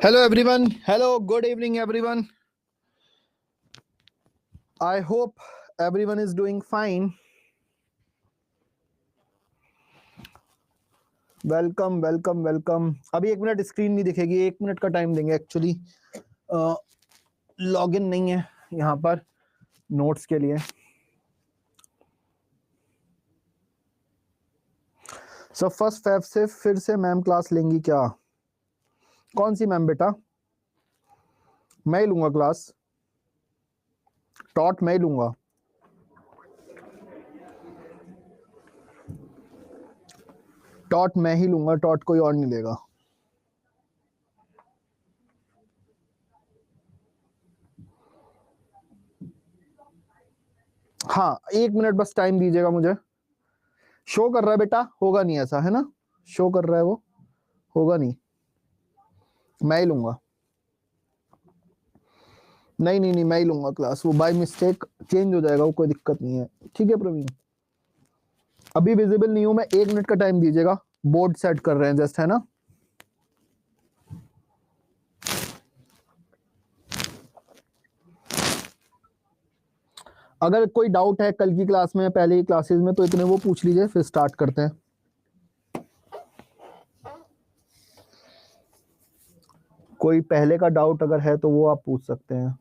Hello everyone. Hello, good evening everyone. I hope everyone is doing fine. Welcome welcome welcome. अभी 1 minute screen नहीं दिखेगी, 1 minute का time देंगे। Actually login नहीं है यहाँ पर नोट्स के लिए। सो फर्स्ट फेब से फिर से मैम क्लास लेंगी क्या? कौन सी मैम बेटा? मैं ही लूंगा क्लास, टॉट मैं ही लूंगा। टॉट मैं ही लूंगा, टॉट कोई और नहीं लेगा। हाँ 1 मिनट बस टाइम दीजिएगा मुझे। शो कर रहा है बेटा? होगा नहीं ऐसा, है ना? शो कर रहा है वो, होगा नहीं, मैं ही लूंगा। नहीं नहीं नहीं, मैं ही लूंगा क्लास। वो बाय मिस्टेक चेंज हो जाएगा, वो कोई दिक्कत नहीं है। ठीक है प्रवीण, अभी विजिबल नहीं हूं मैं। 1 मिनट का टाइम दीजिएगा, बोर्ड सेट कर रहे हैं जस्ट, है ना? अगर कोई डाउट है कल की क्लास में, पहले की क्लासेस में, तो इतने वो पूछ लीजिए, फिर स्टार्ट करते हैं। कोई पहले का डाउट अगर है तो वो आप पूछ सकते हैं।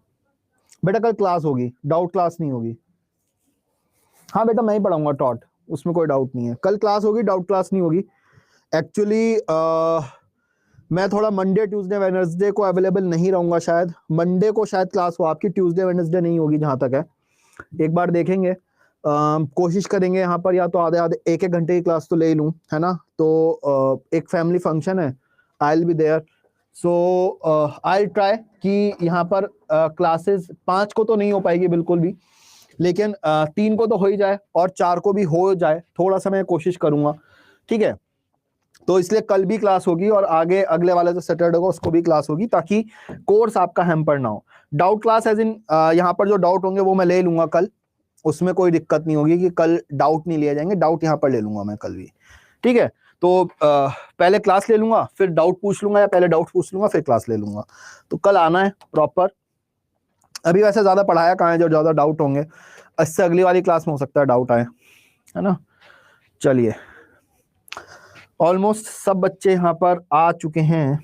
बेटा कल क्लास होगी, डाउट क्लास नहीं होगी। हाँ बेटा मैं ही पढ़ाऊंगा टॉट, उसमें कोई डाउट नहीं है। कल क्लास होगी, डाउट क्लास नहीं होगी। एक्चुअली मैं थोड़ा मंडे ट्यूसडे वेडनेसडे को अवेलेबल नहीं रहूंगा शायद। मंडे को शायद क्लास हो आपकी, ट्यूसडे वेडनेसडे नहीं होगी जहां तक है। एक बार देखेंगे, कोशिश करेंगे यहाँ पर, या तो आधे आधे 1-1 घंटे की क्लास तो ले लूँ, है ना? तो एक फैमिली फंक्शन है, I will be there. So I try कि यहाँ पर क्लासेस 5 को तो नहीं हो पाएगी बिल्कुल भी, लेकिन 3 को तो हो ही जाए और 4 को भी हो जाए, थोड़ा सा मैं कोशिश करूंगा। ठीक है, तो इसलिए कल भी क्लास होगी और आगे अगले वाले जो सैटरडे को उसको भी क्लास होगी, ताकि कोर्स आपका हैम्पर ना हो। डाउट क्लास एज इन यहाँ पर जो डाउट होंगे वो मैं ले लूंगा कल, उसमें कोई दिक्कत नहीं होगी कि कल डाउट नहीं लिए जाएंगे। डाउट यहाँ पर ले लूंगा मैं कल भी। ठीक है, तो पहले क्लास ले लूंगा, फिर डाउट पूछ लूंगा, या पहले डाउट पूछ लूंगा फिर क्लास ले लूंगा। तो कल आना है प्रॉपर। अभी वैसे ज्यादा पढ़ाया कहाँ है जो ज्यादा डाउट होंगे, इससे अगली वाली क्लास में हो सकता है डाउट आए, है ना? चलिए, ऑलमोस्ट सब बच्चे यहाँ पर आ चुके हैं,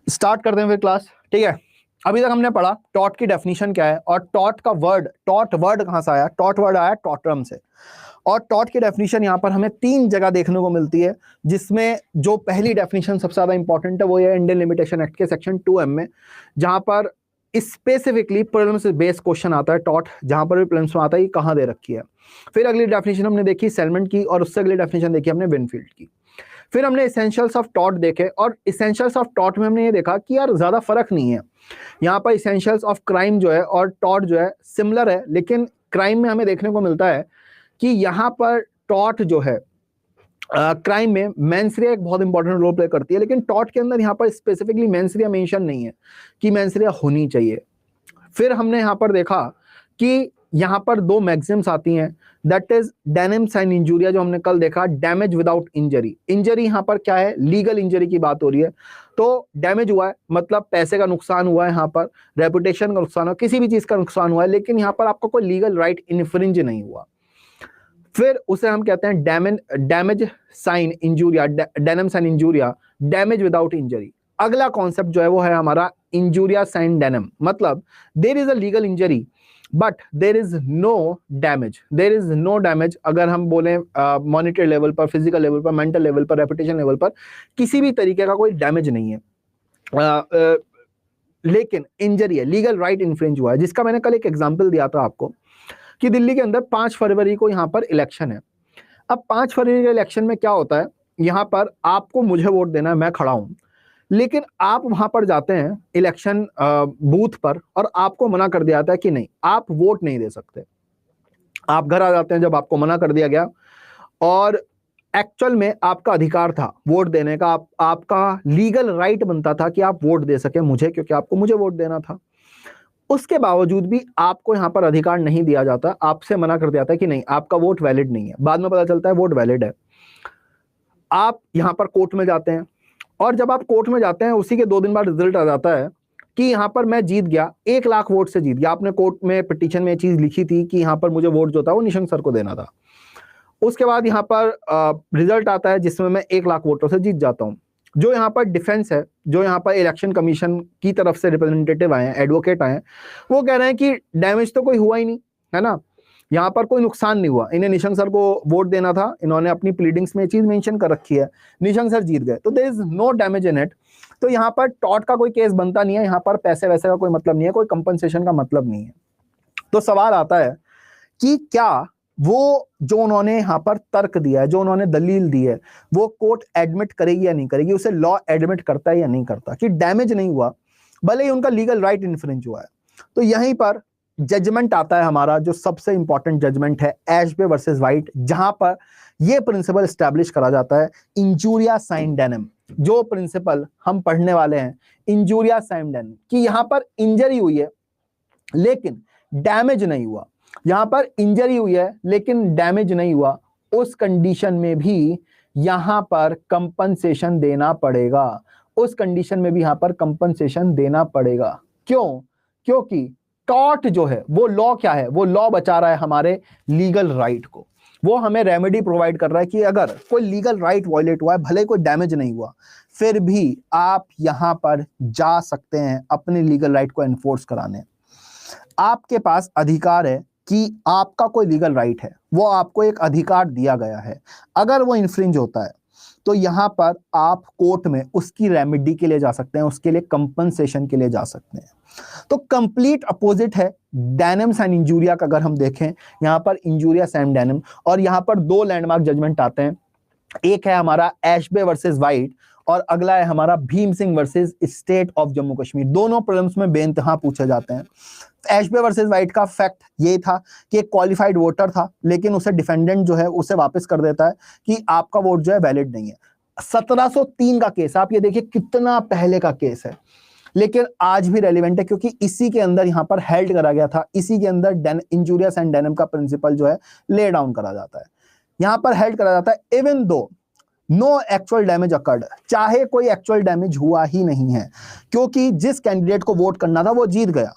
स्टार्ट करते हैं फिर क्लास। ठीक है, अभी तक हमने पढ़ा टॉट की डेफिनेशन क्या है, और टॉट का वर्ड, टॉट वर्ड कहां से आया? टॉट वर्ड आया टॉटरम से। और टॉट की डेफिनेशन यहाँ पर हमें 3 जगह देखने को मिलती है, जिसमें जो पहली डेफिनेशन सबसे ज्यादा इंपॉर्टेंट है वो है इंडियन लिमिटेशन एक्ट के सेक्शन 2M में, जहां पर स्पेसिफिकली प्रीलिम्स से बेस क्वेश्चन आता है टॉट, जहां पर भी प्रीलिम्स में आता है कि कहां दे रखी है। फिर अगली डेफिनेशन हमने देखी सेलमेंट की, और उससे अगली डेफिनेशन देखी हमने विनफील्ड की। फिर हमने इसेंशियल्स ऑफ टॉट देखे, और इसेंशियल्स ऑफ टॉट में हमने ये देखा कि यार ज्यादा फर्क नहीं है। यहाँ पर इसेंशियल्स ऑफ क्राइम जो है और टॉट जो है सिमिलर है, लेकिन क्राइम में हमें देखने को मिलता है कि यहाँ पर टॉट जो है क्राइम में मेंसरिया एक बहुत इंपॉर्टेंट रोल प्ले करती है, लेकिन टॉट के अंदर यहाँ पर स्पेसिफिकली मेंसरिया मेंशन नहीं है कि मेंसरिया होनी चाहिए। फिर हमने यहाँ पर देखा कि यहाँ पर 2 मैक्सिम्स आती हैं, that is damnum sine injuria, जो हमने कल देखा, डैमेज विदाउट इंजरी। इंजरी यहाँ पर क्या है? लीगल इंजरी की बात हो रही है, तो डैमेज हुआ है मतलब पैसे का नुकसान हुआ है, यहाँ पर रेपुटेशन का नुकसान हुआ, किसी भी चीज का नुकसान हुआ है, लेकिन यहाँ पर आपका कोई लीगल राइट इन्फ्रिंज नहीं हुआ। फिर उसे हम कहते हैं damage sine injuria, damnum sine injuria, damage without injury. अगला कॉन्सेप्ट जो है वो है हमारा इंजूरिया साइन डेनिम, मतलब there is a legal injury but there is no damage, there is no damage. अगर हम बोले मॉनिटरी लेवल पर, फिजिकल लेवल पर, मेंटल लेवल पर, रेपुटेशन लेवल पर, किसी भी तरीके का कोई डैमेज नहीं है, लेकिन इंजरी है, लीगल राइट इन्फ्रिंज हुआ है, जिसका मैंने कल एक एग्जाम्पल दिया था आपको कि दिल्ली के अंदर 5 फरवरी को यहाँ पर इलेक्शन है। अब 5 फरवरी के इलेक्शन में क्या होता है, यहाँ पर आपको मुझे वोट देना है, मैं खड़ा हूं, लेकिन आप वहां पर जाते हैं इलेक्शन बूथ पर और आपको मना कर दिया जाता है कि नहीं आप वोट नहीं दे सकते। आप घर आ जाते हैं जब आपको मना कर दिया गया, और एक्चुअल में आपका अधिकार था वोट देने का, आपका लीगल राइट बनता था कि आप वोट दे सके मुझे, क्योंकि आपको मुझे वोट देना था। उसके बावजूद भी आपको यहां पर अधिकार नहीं दिया जाता, आपसे मना कर दिया जाता है कि नहीं आपका वोट वैलिड नहीं है। बाद में पता चलता है वोट वैलिड है। आप यहां पर कोर्ट में जाते हैं, और जब आप कोर्ट में जाते हैं उसी के 2 दिन बाद रिजल्ट आ जाता है कि यहाँ पर मैं जीत गया, 1 लाख वोट से जीत गया। आपने कोर्ट में पिटीशन में चीज लिखी थी कि यहाँ पर मुझे वोट जो था वो निशंक सर को देना था। उसके बाद यहाँ पर रिजल्ट आता है जिसमें मैं 1 लाख वोटों से जीत जाता हूँ। जो यहाँ पर डिफेंस है, जो यहाँ पर इलेक्शन कमीशन की तरफ से रिप्रेजेंटेटिव आए हैं, एडवोकेट आए हैं, वो कह रहे हैं कि डैमेज तो कोई हुआ ही नहीं है ना, यहाँ पर कोई नुकसान नहीं हुआ, इन्हें निशंक सर को वोट देना था, इन्होंने अपनी प्लीडिंग्स में चीज मेंशन कर रखी है, निशंक सर जीत गए, तो there is no damage in it. तो यहाँ पर टॉट का कोई केस बनता नहीं है, यहाँ पर पैसे वैसे का कोई मतलब नहीं है, कोई कंपनसेशन का मतलब नहीं है। तो सवाल आता है कि क्या वो जो उन्होंने यहाँ पर तर्क दिया है, जो उन्होंने दलील दी है, वो कोर्ट एडमिट करेगी या नहीं करेगी, उसे लॉ एडमिट करता है या नहीं करता कि डैमेज नहीं हुआ, भले ही उनका लीगल राइट इन्फ्रिंज हुआ है। तो यहीं पर जजमेंट आता है हमारा, जो सबसे इंपॉर्टेंट जजमेंट है, एशबे वर्सेस वाइट, जहां पर यह प्रिंसिपल स्टैब्लिश करा जाता है, इंजूरिया साइन डेनम। जो प्रिंसिपल हम पढ़ने वाले हैं, इंजूरिया साइन डेनम, कि यहां पर इंजरी हुई है लेकिन डैमेज नहीं हुआ, यहां पर इंजरी हुई है लेकिन डैमेज नहीं हुआ, उस कंडीशन में भी यहां पर कंपनसेशन देना पड़ेगा, उस कंडीशन में भी यहां पर कंपनसेशन देना पड़ेगा। क्यों? क्योंकि टॉट जो है वो लॉ क्या है, वो लॉ बचा रहा है हमारे लीगल राइट को, वो हमें रेमेडी प्रोवाइड कर रहा है कि अगर कोई लीगल राइट वायलेट हुआ है, भले कोई डैमेज नहीं हुआ, फिर भी आप यहां पर जा सकते हैं अपने लीगल राइट को एनफोर्स कराने। आपके पास अधिकार है कि आपका कोई लीगल राइट है, वो आपको एक अधिकार दिया गया है, अगर वो इन्फ्रिंज होता है तो यहां पर आप कोर्ट में उसकी रेमेडी के लिए जा सकते हैं, उसके लिए कंपनसेशन के लिए जा सकते हैं। तो कंप्लीट अपोजिट है डेनम्स एंड इंजूरिया का। अगर हम देखें यहां पर इंजूरिया सैम डेनम, और यहां पर 2 लैंडमार्क जजमेंट आते हैं, एक है हमारा एशबे वर्सेस वाइट और अगला है हमारा Bhim Singh versus state of Jammu Kashmir. दोनों प्रॉब्लम्स में बेइंतहा पूछे जाते हैं। एशबे वर्सेस वाइट का फैक्ट ये था कि एक क्वालिफाइड वोटर था, लेकिन उसे डिफेंडेंट जो है उसे वापस कर देता है कि आपका वोट जो है वैलिड नहीं है। 1703 का केस, आप ये देखिए कितना पहले का केस है, लेकिन आज भी रेलिवेंट है, क्योंकि इसी के अंदर यहां पर हेल्ड करा गया था, इसी के अंदर इंजूरियस एंड डेनम का प्रिंसिपल जो है ले डाउन करा जाता है, यहां पर हेल्ड करा जाता है। Even though no actual damage occurred, चाहे कोई एक्चुअल डैमेज हुआ ही नहीं है, क्योंकि जिस कैंडिडेट को वोट करना था वो जीत गया,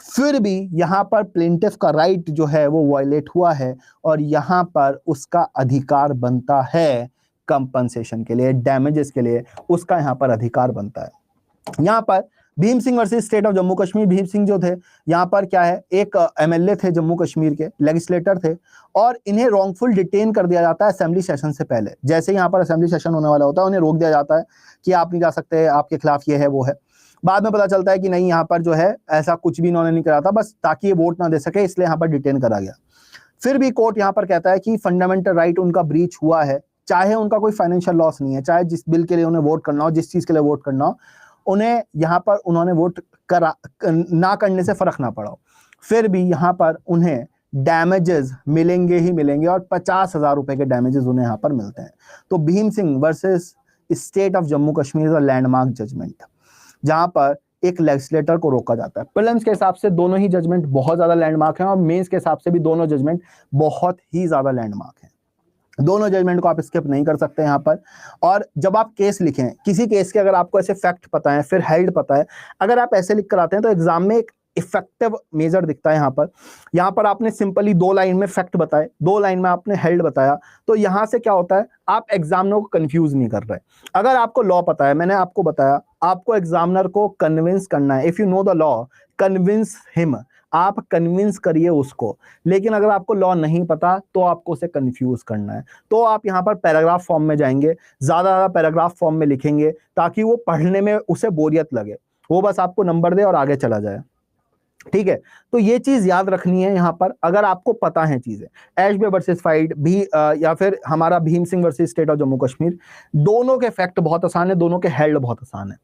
फिर भी यहां पर प्लेंटिफ का राइट जो है वो वायलेट हुआ है, और यहां पर उसका अधिकार बनता है कंपनसेशन के लिए, डैमेजेस के लिए उसका यहां पर अधिकार बनता है। यहां पर Bhim Singh versus state of Jammu Kashmir, Bhim Singh जो थे यहाँ पर क्या है, एक एमएलए थे जम्मू कश्मीर के, लेजिस्लेटर थे, और इन्हें रॉन्गफुल डिटेन कर दिया जाता है असेंबली सेशन से पहले। जैसे यहाँ पर असेंबली सेशन होने वाला होता है, उन्हें रोक दिया जाता है कि आप नहीं जा सकते, आपके खिलाफ ये है वो है। बाद में पता चलता है कि नहीं, यहाँ पर जो है ऐसा कुछ भी इन्होंने नहीं करा था, बस ताकि ये वोट ना दे सके इसलिए यहाँ पर डिटेन करा गया। फिर भी कोर्ट यहाँ पर कहता है कि फंडामेंटल राइट उनका ब्रीच हुआ है, चाहे उनका कोई फाइनेंशियल लॉस नहीं है, चाहे जिस बिल के लिए उन्हें वोट करना हो, जिस चीज के लिए वोट करना हो, उन्हें यहाँ पर उन्होंने वोट करा ना करने से फर्क ना पड़ा, फिर भी यहाँ पर उन्हें डैमेजेस मिलेंगे ही मिलेंगे, और 50,000 रुपए के डैमेजेस उन्हें यहाँ पर मिलते हैं। तो Bhim Singh versus state of Jammu Kashmir landmark judgement, जहां पर एक लेजिस्लेटर को रोका जाता है। प्रीलिम्स के हिसाब से दोनों ही जजमेंट बहुत ज्यादा लैंडमार्क हैं, और मेंस के हिसाब से भी दोनों जजमेंट बहुत ही ज्यादा लैंडमार्क हैं। दोनों जजमेंट को आप स्किप नहीं कर सकते यहाँ पर। और जब आप केस लिखें, किसी केस के अगर आपको ऐसे फैक्ट पता है, फिर हेल्ड पता है, अगर आप ऐसे लिख कर आते हैं तो एग्जाम में एक इफेक्टिव मेजर दिखता है। यहाँ पर आपने सिंपली 2 लाइन में फैक्ट बताए, 2 लाइन में आपने हेल्ड बताया, तो यहाँ से क्या होता है, आप एग्जामिनर को कंफ्यूज नहीं कर रहे। अगर आपको लॉ पता है, मैंने आपको बताया, आपको एग्जामिनर को कन्विंस करना है, if you know the law convince him, आप कन्विंस करिए उसको। लेकिन अगर आपको लॉ नहीं पता तो आपको उसे कंफ्यूज करना है, तो आप यहाँ पर पैराग्राफ फॉर्म में जाएंगे, ज्यादा पैराग्राफ फॉर्म में लिखेंगे, ताकि वो पढ़ने में उसे बोरियत लगे, वो बस आपको नंबर दे और आगे चला जाए। ठीक है, तो ये चीज याद रखनी है यहाँ पर, अगर आपको पता है चीजें। एशबे वर्सेस फाइट भी या फिर हमारा Bhim Singh versus state of Jammu Kashmir, दोनों के फैक्ट बहुत आसान है, दोनों के हेल्ड बहुत आसान है।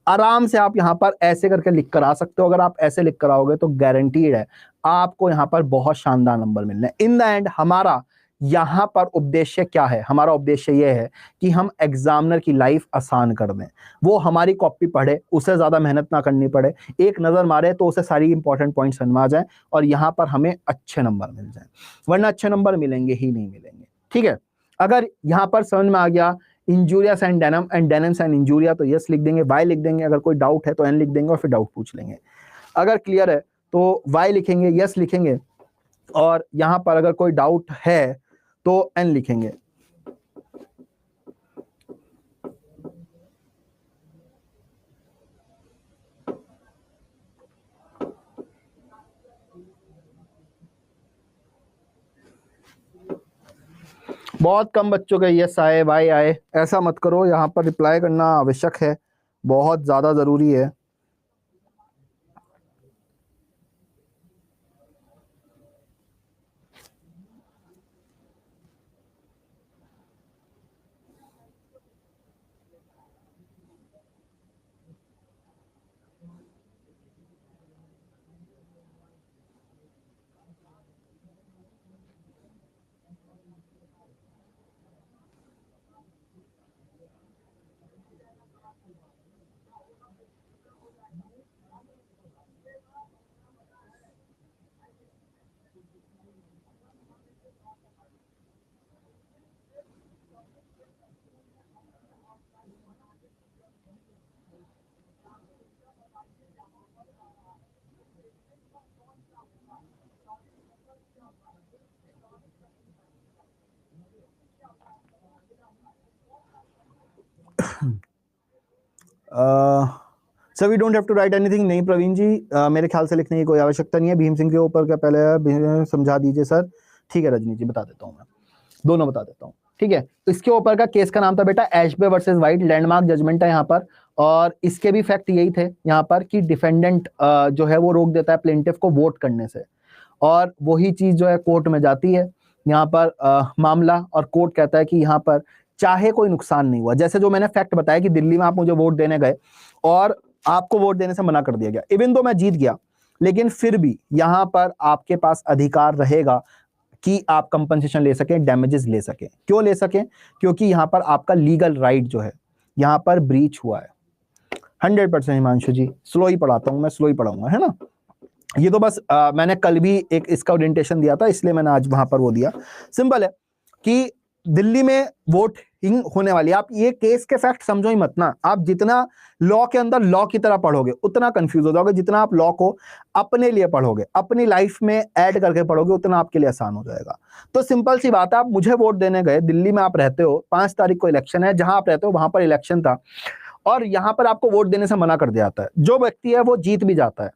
आराम से आप यहाँ पर ऐसे करके लिख कर आ सकते हो। अगर आप ऐसे लिख कर आओगे तो गारंटीड है आपको यहाँ पर बहुत शानदार नंबर मिलने। इन द एंड हमारा यहाँ पर उद्देश्य क्या है, हमारा उद्देश्य यह है कि हम एग्जामिनर की लाइफ आसान कर दें, वो हमारी कॉपी पढ़े, उसे ज्यादा मेहनत ना करनी पड़े, एक नजर मारे तो उसे सारी इंपॉर्टेंट पॉइंट्स समझ आ जाए, और यहाँ पर हमें अच्छे नंबर मिल जाए, वरना अच्छे नंबर मिलेंगे ही नहीं मिलेंगे। ठीक है, अगर यहाँ पर समझ में आ गया injuria and damnum and damnums and injuria, तो यस लिख देंगे, वाई लिख देंगे, अगर कोई डाउट है तो एन लिख देंगे और फिर डाउट पूछ लेंगे। अगर क्लियर है तो वाई लिखेंगे, यस लिखेंगे, और यहां पर अगर कोई डाउट है तो एन लिखेंगे। बहुत कम बच्चों के यस आए, वाई आए, ऐसा मत करो, यहाँ पर रिप्लाई करना आवश्यक है, बहुत ज़्यादा ज़रूरी है। Sir we don't have to write anything, नहीं प्रवीण जी, मेरे ख्याल से लिखने की कोई आवश्यकता नहीं है। भीम सिंह के ऊपर का पहले समझा दीजिए सर। ठीक है रजनी जी, बता देता हूँ, मैं दोनों बता देता हूँ। ठीक है, इसके ऊपर का केस का नाम था बेटा एशबे वर्सेस वाइट, लैंडमार्क जजमेंट है यहाँ पर, और इसके भी फैक्ट यही थे यहाँ पर कि डिफेंडेंट जो है वो रोक देता है प्लेंटिफ को वोट करने से, और वही चीज जो है कोर्ट में जाती है यहाँ पर मामला, और कोर्ट कहता है कि यहाँ पर चाहे कोई नुकसान नहीं हुआ, जैसे जो मैंने फैक्ट बताया कि दिल्ली में आप मुझे वोट देने गए और आपको वोट देने से मना कर दिया गया, इवन तो मैं जीत गया, लेकिन फिर भी यहाँ पर आपके पास अधिकार रहेगा कि आप कंपनसेशन ले सकें, डैमेजेस ले सकें। क्यों ले सकें? क्योंकि यहाँ पर आपका लीगल राइट जो है यहाँ पर ब्रीच हुआ है। 100% हिमांशु जी, स्लो ही पढ़ाता हूं मैं, स्लो ही पढ़ाऊंगा, है ना। ये तो बस मैंने कल भी एक इसका ओरिएंटेशन दिया था, इसलिए मैंने आज वहां पर वो दिया। सिंपल है कि दिल्ली में वोटिंग होने वाली है। आप ये केस के फैक्ट समझो ही मत ना, आप जितना लॉ के अंदर लॉ की तरह पढ़ोगे उतना कंफ्यूज हो जाओगे, जितना आप लॉ को अपने लिए पढ़ोगे, अपनी लाइफ में ऐड करके पढ़ोगे, उतना आपके लिए आसान हो जाएगा। तो सिंपल सी बात है, आप मुझे वोट देने गए, दिल्ली में आप रहते हो, 5 तारीख को इलेक्शन है, जहां आप रहते हो वहां पर इलेक्शन था, और यहां पर आपको वोट देने से मना कर दिया जाता है। जो व्यक्ति है वो जीत भी जाता है,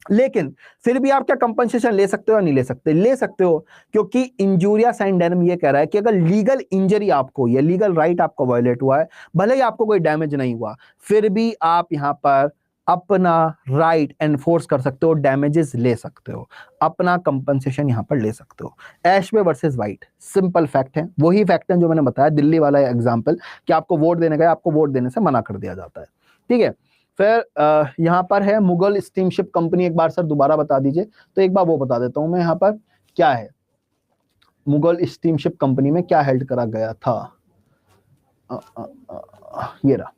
लेकिन फिर भी आप क्या कंपनसेशन ले सकते हो या नहीं ले सकते? ले सकते हो, क्योंकि इंजूरिया सैंडेनम ये कह रहा है कि अगर लीगल इंजरी आपको या लीगल राइट आपको वायलेट हुआ है, भले ही आपको कोई डैमेज नहीं हुआ, फिर भी आप यहां पर अपना राइट एनफोर्स कर सकते हो, डैमेजेस ले सकते हो, अपना कंपनसेशन यहां पर ले सकते हो। एशबे वर्सेस वाइट सिंपल फैक्ट है, वही फैक्ट है जो मैंने बताया, दिल्ली वाला एग्जांपल कि आपको वोट देने गए, आपको वोट देने से मना कर दिया जाता है। ठीक है, फिर यहाँ पर है मुगल स्टीमशिप कंपनी, एक बार सर दोबारा बता दीजिए। तो एक बार वो बता देता हूं मैं, यहाँ पर क्या है, मुगल स्टीमशिप कंपनी में क्या हेल्ड करा गया था। ये रहा,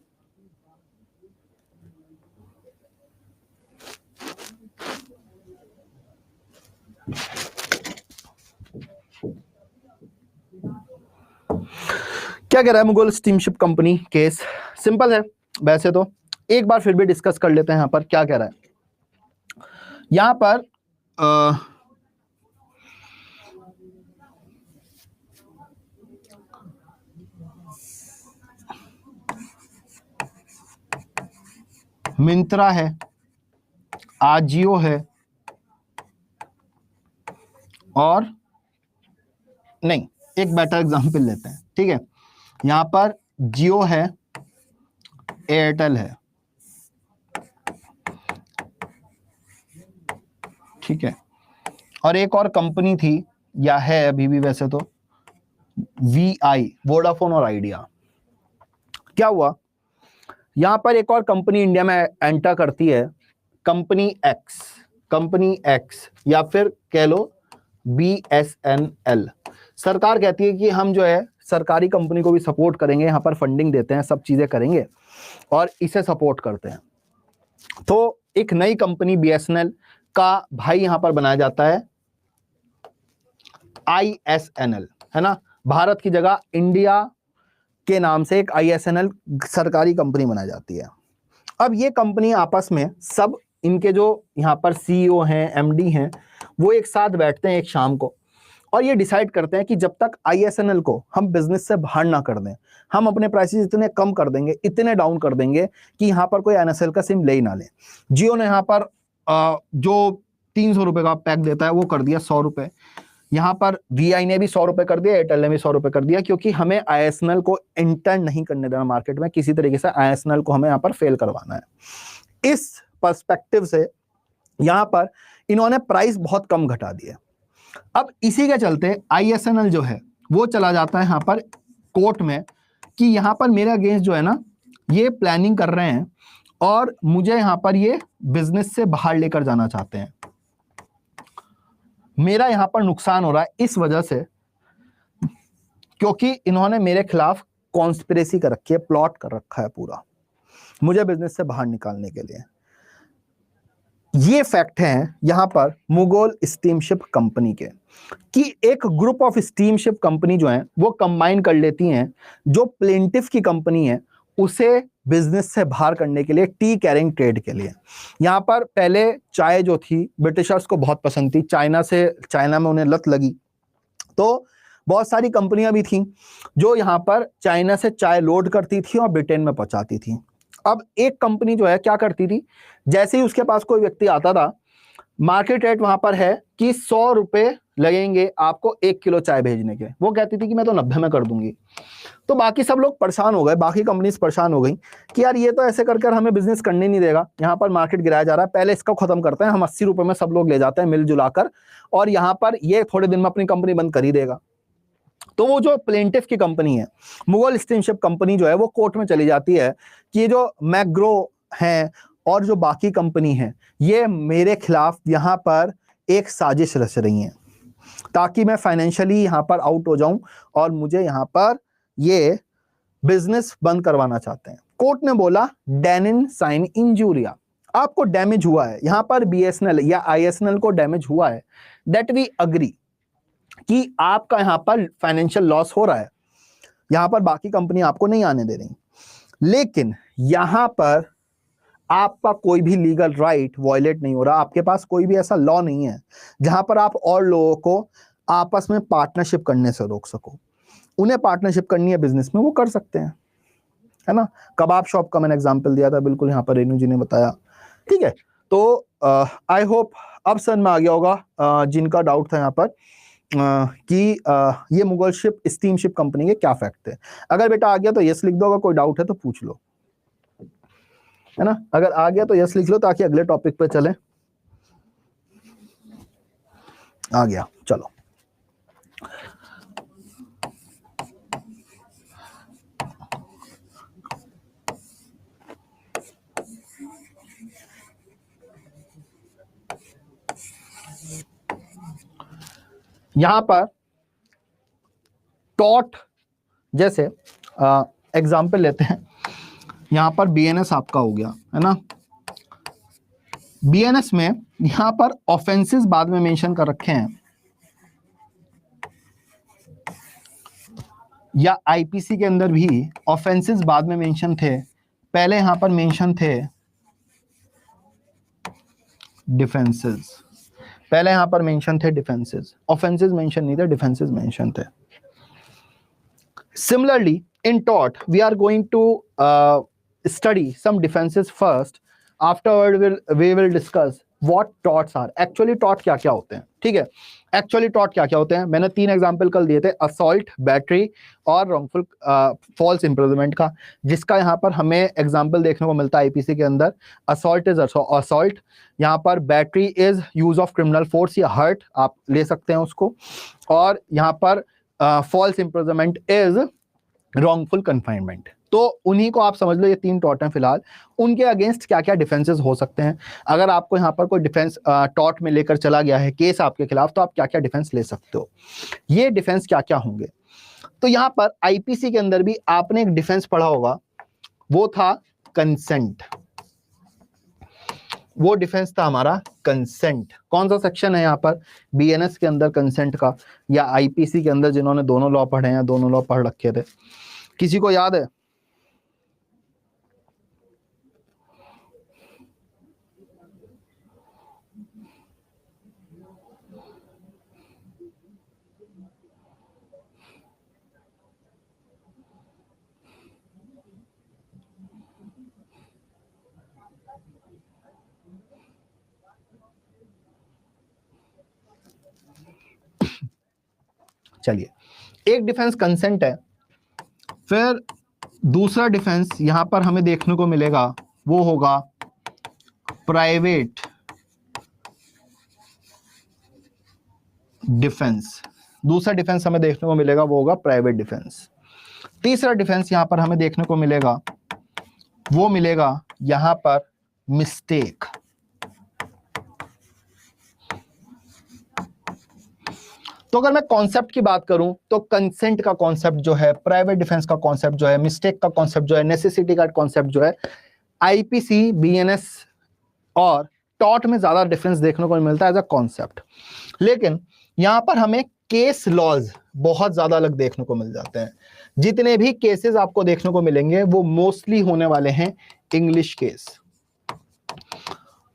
क्या कह रहा है Mughal steamship company case? Simple है वैसे तो, एक बार फिर भी डिस्कस कर लेते हैं यहाँ पर क्या कह रहा है। यहाँ पर मिंत्रा है, आजियो है, और नहीं, एक बेटर एग्जांपल लेते हैं। ठीक है, यहां पर जियो है, एयरटेल है, ठीक है, और एक और कंपनी थी या है अभी भी वैसे तो, VI, वोडाफोन और आइडिया। क्या हुआ, यहां पर एक और कंपनी इंडिया में एंटर करती है, कंपनी एक्स, या फिर कह लो BSNL। सरकार कहती है कि हम जो है सरकारी कंपनी को भी सपोर्ट करेंगे, यहाँ पर फंडिंग देते हैं, सब चीजें करेंगे और इसे सपोर्ट करते हैं। तो एक नई कंपनी BSNL का भाई यहां पर बनाया जाता है ISNL, है ना। भारत की जगह इंडिया के नाम से एक ISNL सरकारी कंपनी बनाई जाती है। अब ये कंपनी आपस में सब इनके जो यहाँ पर CEO हैं, MD हैं, वो एक साथ बैठते हैं एक शाम को और ये डिसाइड करते हैं कि जब तक ISNL को हम बिजनेस से बाहर ना कर दें, हम अपने प्राइसेस इतने कम कर देंगे, इतने डाउन कर देंगे कि यहाँ पर कोई NSL का सिम ले ही ना ले। जियो ने यहाँ पर जो 300 रुपए का पैक देता है वो कर दिया 100 रुपए, यहाँ पर VI ने भी 100 रुपए कर दिया, एयरटेल ने भी 100 रुपए कर दिया, क्योंकि हमें ISNL को एंटर नहीं करने देना मार्केट में, किसी तरीके से ISNL को हमें यहाँ पर फेल करवाना है। इस पर्सपेक्टिव से यहाँ पर इन्होंने प्राइस बहुत कम घटा दिया। अब इसी के चलते ISNL जो है वो चला जाता है यहाँ पर कोर्ट में कि यहाँ पर मेरे अगेंस्ट जो है ना ये प्लानिंग कर रहे हैं और मुझे यहाँ पर ये बिजनेस से बाहर लेकर जाना चाहते हैं, मेरा यहाँ पर नुकसान हो रहा है इस वजह से क्योंकि इन्होंने मेरे खिलाफ कॉन्स्पिरेसी कर रखी है, प्लॉट कर रखा है पूरा मुझे बिजनेस से बाहर निकालने के लिए। ये फैक्ट हैं यहाँ पर मुगल स्टीमशिप कंपनी के कि एक ग्रुप ऑफ स्टीमशिप कंपनी जो है वो कंबाइन कर लेती हैं जो प्लेंटिफ की कंपनी है उसे बिजनेस से बाहर करने के लिए, टी कैरिंग ट्रेड के लिए। यहाँ पर पहले चाय जो थी ब्रिटिशर्स को बहुत पसंद थी, चाइना में उन्हें लत लगी, तो बहुत सारी कंपनियां भी थीं जो यहाँ पर चाइना से चाय लोड करती थी और ब्रिटेन में पहुंचाती थी। अब एक कंपनी जो है क्या करती थी, जैसे ही उसके पास कोई व्यक्ति आता था, मार्केट रेट वहां पर है कि 100 रुपए लगेंगे आपको 1 किलो चाय भेजने के, वो कहती थी कि मैं तो 90 में कर दूंगी। तो बाकी सब लोग परेशान हो गए, बाकी कंपनीज परेशान हो गई कि यार ये तो ऐसे कर हमें बिजनेस करने नहीं देगा, यहाँ पर मार्केट गिराया जा रहा है, पहले इसको खत्म करते हैं, हम 80 रुपए में सब लोग ले जाते हैं मिलजुला कर और यहाँ पर ये थोड़े दिन में अपनी कंपनी बंद कर ही देगा। तो वो जो प्लेंटिफ की कंपनी है मुगल स्टीमशिप कंपनी जो है वो कोर्ट में चली जाती है कि ये जो मैग्रो हैं और जो बाकी कंपनी है ये मेरे खिलाफ यहाँ पर एक साजिश रच रही हैं ताकि मैं फाइनेंशियली यहाँ पर आउट हो जाऊं और मुझे यहाँ पर ये बिजनेस बंद करवाना चाहते हैं। कोर्ट ने बोला डेनिन साइन इंजूरिया, आपको डैमेज हुआ है, यहाँ पर BSNL या ISNL को डैमेज हुआ है, दैट वी अग्री कि आपका यहाँ पर फाइनेंशियल लॉस हो रहा है, यहाँ पर बाकी कंपनी आपको नहीं आने दे रही, लेकिन यहाँ पर आपका कोई भी लीगल राइट वॉयलेट नहीं हो रहा, आपके पास कोई भी ऐसा लॉ नहीं है जहां पर आप और लोगों को आपस में पार्टनरशिप करने से रोक सको। उन्हें पार्टनरशिप करनी है बिजनेस में, वो कर सकते हैं, है ना। कबाब शॉप का मैंने एग्जांपल दिया था, बिल्कुल यहाँ पर रेनू जी ने बताया, ठीक है। तो आई होप अब समझ में आ गया होगा जिनका डाउट था यहाँ पर कि ये मुगल स्टीमशिप कंपनी के क्या फैक्ट थे। अगर बेटा आ गया तो यस लिख दो, अगर कोई डाउट है तो पूछ लो, है ना। अगर आ गया तो यस लिख लो ताकि अगले टॉपिक पे चले। आ गया, चलो। यहां पर टॉट जैसे एग्जाम्पल लेते हैं, यहां पर BNS आपका हो गया, है ना। BNS में यहां पर ऑफेंसेस बाद में मेंशन कर रखे हैं, या IPC के अंदर भी ऑफेंसेस बाद में मेंशन थे, पहले यहां पर मेंशन थे डिफेंसेस, पहले यहां पर मेंशन थे डिफेंसेस, ऑफेंसेस मेंशन नहीं थे, डिफेंसेस मेंशन थे। Similarly in tort we are going to study some defenses first, afterward we will discuss what torts are, actually tort क्या क्या होते हैं, ठीक है। एक्चुअली टॉट क्या क्या होते हैं, मैंने 3 एग्जांपल कल दिए थे, असॉल्ट, बैटरी और रॉन्गफुल फॉल्स इंप्रिजनमेंट का, जिसका यहाँ पर हमें एग्जांपल देखने को मिलता है IPC के अंदर। असॉल्ट इज असॉल्ट, यहाँ पर battery is use of criminal force या हर्ट, आप ले सकते हैं उसको, और यहाँ पर false imprisonment is wrongful confinement. तो उन्हीं को आप समझ लो, ये 3 टॉट हैं फिलहाल, उनके अगेंस्ट क्या क्या डिफेंसेस हो सकते हैं। अगर आपको यहाँ पर कोई डिफेंस टॉट में लेकर चला गया है केस आपके खिलाफ, तो आप क्या क्या डिफेंस ले सकते हो, ये डिफेंस क्या क्या होंगे। तो यहाँ पर IPC के अंदर भी आपने एक डिफेंस पढ़ा होगा, वो था कंसेंट, वो डिफेंस था हमारा कंसेंट। कौन सा सेक्शन है यहाँ पर, BNS के अंदर कंसेंट का, या IPC के अंदर जिन्होंने दोनों लॉ पढ़े हैं, दोनों लॉ पढ़ रखे थे, किसी को याद है? चलिए, एक डिफेंस कंसेंट है, फिर दूसरा डिफेंस यहां पर हमें देखने को मिलेगा वो होगा प्राइवेट डिफेंस। दूसरा डिफेंस हमें देखने को मिलेगा वो होगा प्राइवेट डिफेंस। तीसरा डिफेंस यहां पर हमें देखने को मिलेगा वो मिलेगा यहां पर मिस्टेक। तो अगर मैं कॉन्सेप्ट की बात करूं तो कंसेंट का कॉन्सेप्ट जो है, प्राइवेट डिफेंस का कॉन्सेप्ट जो है, मिस्टेक का कॉन्सेप्ट जो है, नेसेसिटी का कॉन्सेप्ट जो है, आईपीसी, बीएनएस और टॉट में ज्यादा डिफरेंस देखने को मिलता है एज अ कॉन्सेप्ट। लेकिन यहां पर हमें केस लॉज बहुत ज्यादा अलग देखने को मिल जाते हैं। जितने भी केसेस आपको देखने को मिलेंगे वो मोस्टली होने वाले हैं इंग्लिश केस,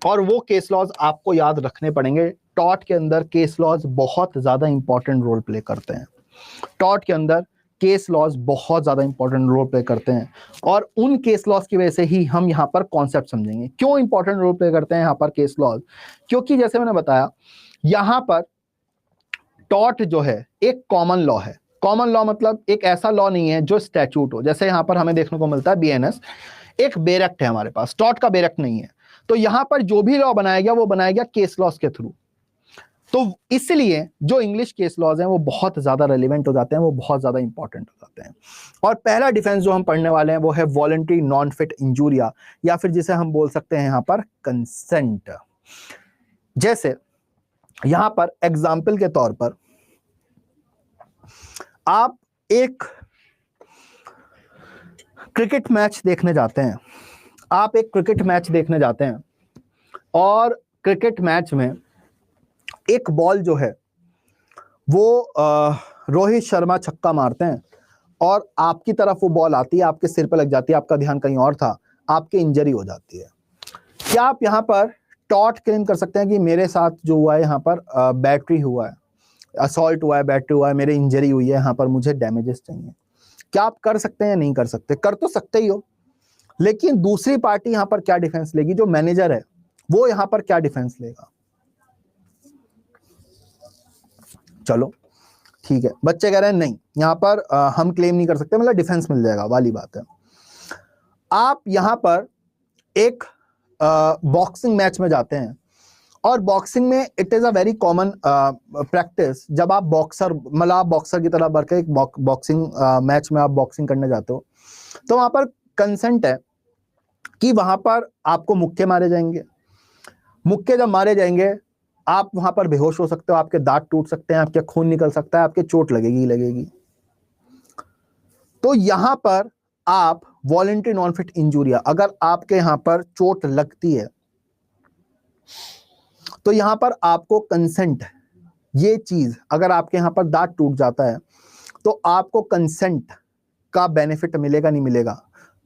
और वो केस लॉज आपको याद रखने पड़ेंगे। टॉट के अंदर केस लॉज बहुत ज्यादा इंपॉर्टेंट रोल प्ले करते हैं। टॉट के अंदर केस लॉज बहुत ज्यादा इंपॉर्टेंट रोल प्ले करते हैं, और उन केस लॉज की वजह से ही हम यहाँ पर कॉन्सेप्ट समझेंगे क्यों इंपॉर्टेंट रोल प्ले करते हैं यहाँ पर केस लॉज। क्योंकि जैसे मैंने बताया, यहाँ पर टॉट जो है एक कॉमन लॉ है। कॉमन लॉ मतलब एक ऐसा लॉ नहीं है जो स्टैच्यूट हो। जैसे यहाँ पर हमें देखने को मिलता है बीएनएस, एक बेरेक्ट है हमारे पास, टॉट का बेरेक्ट नहीं है। तो यहाँ पर जो भी लॉ बनाया गया वो बनाया गया केस लॉज के थ्रू। तो इसलिए जो इंग्लिश केस लॉज हैं वो बहुत ज्यादा रेलिवेंट हो जाते हैं, वो बहुत ज्यादा इंपॉर्टेंट हो जाते हैं। और पहला डिफेंस जो हम पढ़ने वाले हैं वो है वॉलंटरी नॉन फिट इंजूरिया, या फिर जिसे हम बोल सकते हैं यहां पर कंसेंट। जैसे यहां पर एग्जाम्पल के तौर पर आप एक क्रिकेट मैच देखने जाते हैं, आप एक क्रिकेट मैच देखने जाते हैं, और क्रिकेट मैच में एक बॉल जो है वो रोहित शर्मा छक्का मारते हैं, और आपकी तरफ वो बॉल आती है, आपके सिर पे लग जाती है, आपका ध्यान कहीं और था, आपकी इंजरी हो जाती है। क्या आप यहाँ पर टॉट क्लेम कर सकते हैं कि मेरे साथ जो हुआ है यहाँ पर बैटरी हुआ है, असॉल्ट हुआ है, बैटरी हुआ है, मेरी इंजरी हुई है, यहाँ पर मुझे डैमेजेस चाहिए? क्या आप कर सकते हैं या नहीं कर सकते? कर तो सकते ही हो, लेकिन दूसरी पार्टी यहाँ पर क्या डिफेंस लेगी? जो मैनेजर है वो यहाँ पर क्या डिफेंस लेगा? चलो ठीक है, बच्चे कह रहे हैं नहीं, यहां पर हम क्लेम नहीं कर सकते, मतलब डिफेंस मिल जाएगा वाली बात है। आप यहां पर एक बॉक्सिंग मैच में जाते हैं, और बॉक्सिंग में it is a very common practice, जब आप बॉक्सर, मतलब आप बॉक्सर की तरह बढ़ के एक बॉक्सिंग मैच में आप बॉक्सिंग करने जाते हो, तो वहां पर कंसेंट है कि वहां पर आपको मुक्के मारे जाएंगे। मुक्के जब मारे जाएंगे आप वहां पर बेहोश हो सकते हो, आपके दांत टूट सकते हैं, आपके खून निकल सकता है, आपके चोट लगेगी लगेगी। तो यहां पर आप वॉलंटरी नॉन फिट इंजूरिया, अगर आपके यहां पर चोट लगती है तो यहां पर आपको कंसेंट, ये चीज अगर आपके यहां पर दांत टूट जाता है तो आपको कंसेंट का बेनिफिट मिलेगा नहीं मिलेगा?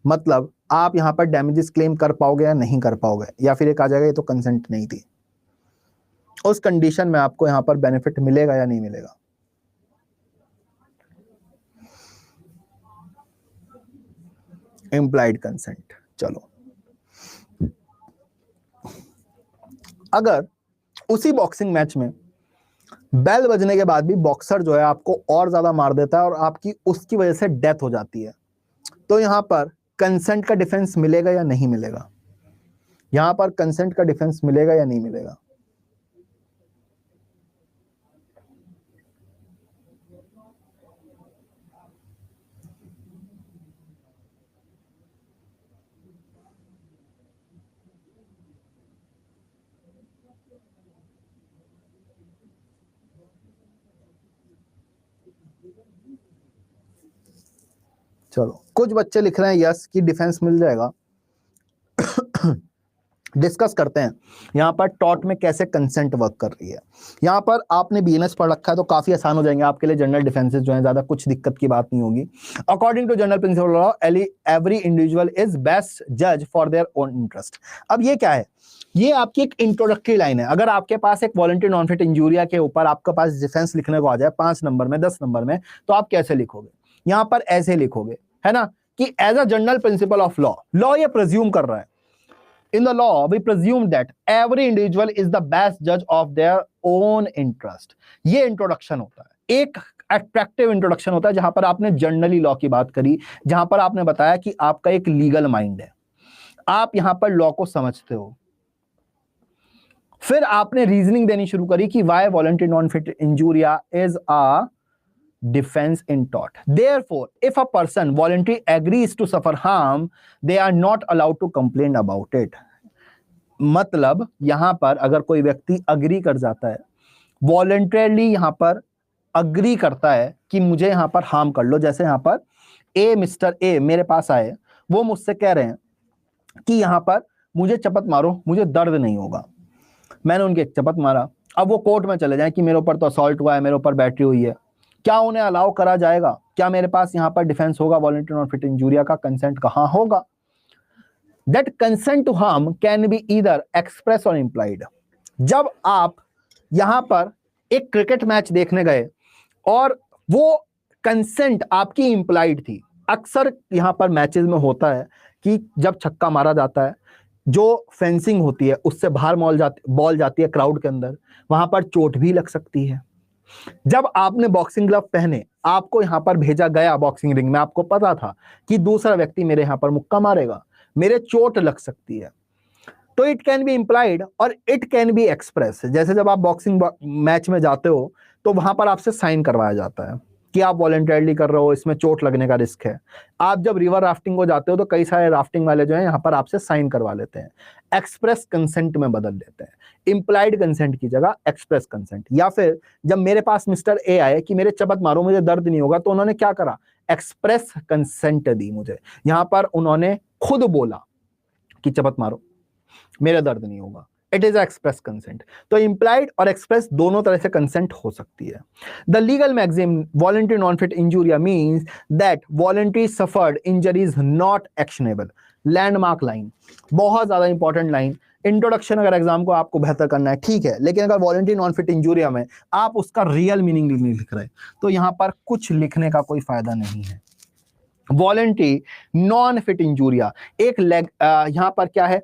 मतलब आप यहां पर डैमेजेस क्लेम कर पाओगे या नहीं कर पाओगे, या फिर एक आ जाएगा ये तो कंसेंट नहीं थी। उस कंडीशन में आपको यहां पर बेनिफिट मिलेगा या नहीं मिलेगा? Implied consent. चलो, अगर उसी बॉक्सिंग मैच में बेल बजने के बाद भी बॉक्सर जो है आपको और ज्यादा मार देता है और आपकी उसकी वजह से डेथ हो जाती है, तो यहां पर कंसेंट का डिफेंस मिलेगा या नहीं मिलेगा? यहां पर कंसेंट का डिफेंस मिलेगा या नहीं मिलेगा? चलो, कुछ बच्चे लिख रहे हैं यस कि डिफेंस मिल जाएगा। डिस्कस करते हैं यहाँ पर टॉट में कैसे कंसेंट वर्क कर रही है। यहाँ पर आपने बीएनएस पढ़ रखा है तो काफी आसान हो जाएंगे आपके लिए जनरल डिफेंसेस जो है, ज्यादा कुछ दिक्कत की बात नहीं होगी। According to general principle law every individual is best जज फॉर देयर ओन इंटरेस्ट। अब ये क्या है, ये आपकी एक इंट्रोडक्टरी लाइन है। अगर आपके पास एक वॉलंटरी नॉन फिट इंजूरिया के ऊपर आपके पास डिफेंस लिखने को आ जाए 5 नंबर में 10 नंबर में, तो आप कैसे लिखोगे? यहाँ पर ऐसे लिखोगे, है ना, कि as a general principle of law ये प्रिज्यूम कर रहा है, in the law we presume that every individual is the best judge of their own interest। ये इंट्रोडक्शन होता है, एक अट्रैक्टिव इंट्रोडक्शन होता है जहां पर आपने जनरली लॉ की बात करी, जहां पर आपने बताया कि आपका एक लीगल माइंड है, आप यहां पर लॉ को समझते हो। फिर आपने रीजनिंग देनी शुरू करी कि why voluntary non-fit injuria is a defense in tort। Therefore, if a person voluntarily agrees to suffer harm, they are not allowed to complain about it। मतलब यहां पर अगर कोई व्यक्ति अग्री कर जाता है, वॉलंटरली यहां पर अग्री करता है कि मुझे यहां पर हार्म कर लो, जैसे यहां पर मिस्टर ए मेरे पास आए, वो मुझसे कह रहे हैं कि यहां पर मुझे चपत मारो, मुझे दर्द नहीं होगा, मैंने उनके चपत मारा, अब वो कोर्ट में चले जाएं कि मेरे ऊपर तो असॉल्ट हुआ है, मेरे ऊपर बैटरी हुई है, क्या उन्हें अलाउ करा जाएगा? क्या मेरे पास यहां पर डिफेंस होगा वॉलंटरी नॉन फिट इंजूरिया का? कंसेंट कहां होगा? That consent to harm can be either express और इम्प्लाइड। जब आप यहां पर एक क्रिकेट मैच देखने गए और वो कंसेंट आपकी इम्प्लाइड थी, अक्सर यहां पर मैचेस में होता है कि जब छक्का मारा जाता है, जो फेंसिंग होती है उससे बाहर बॉल जाती है क्राउड के अंदर, वहां पर चोट भी लग सकती है। जब आपने बॉक्सिंग ग्लव पहने, आपको यहां पर भेजा गया बॉक्सिंग रिंग में, आपको पता था कि दूसरा व्यक्ति मेरे यहां पर मुक्का मारेगा, मेरे चोट लग सकती है, तो इट कैन बी इंप्लाइड और इट कैन बी एक्सप्रेस। जैसे जब आप बॉक्सिंग मैच में जाते हो तो वहां पर आपसे साइन करवाया जाता है कि आप वॉलंटरली कर रहे हो, इसमें चोट लगने का रिस्क है। आप जब रिवर राफ्टिंग को जाते हो तो कई सारे राफ्टिंग वाले जो हैं यहाँ पर आपसे साइन करवा लेते हैं, एक्सप्रेस कंसेंट में बदल देते हैं, इंप्लाइड कंसेंट की जगह एक्सप्रेस कंसेंट। या फिर जब मेरे पास मिस्टर ए आए कि मेरे चपत मारो, मुझे दर्द नहीं होगा, तो उन्होंने क्या करा? एक्सप्रेस कंसेंट दी मुझे। यहां पर उन्होंने खुद बोला कि चपत मारो, मेरा दर्द नहीं होगा, इट इज एक्सप्रेस कंसेंट। तो इंप्लाइड और एक्सप्रेस दोनों तरह से कंसेंट हो सकती है। The legal maxim volenti non fit injuria means that voluntary suffered injury is not actionable. Landmark line, बहुत ज्यादा इंपॉर्टेंट लाइन। इंट्रोडक्शन अगर एग्जाम को आपको बेहतर करना है ठीक है, लेकिन अगर वॉलंटरी नॉन फिट इंजूरिया में आप उसका रियल मीनिंग नहीं लिख रहे तो यहां पर कुछ लिखने का कोई फायदा नहीं है। वॉलंटरी नॉन फिट इंजूरिया एक यहां पर क्या है,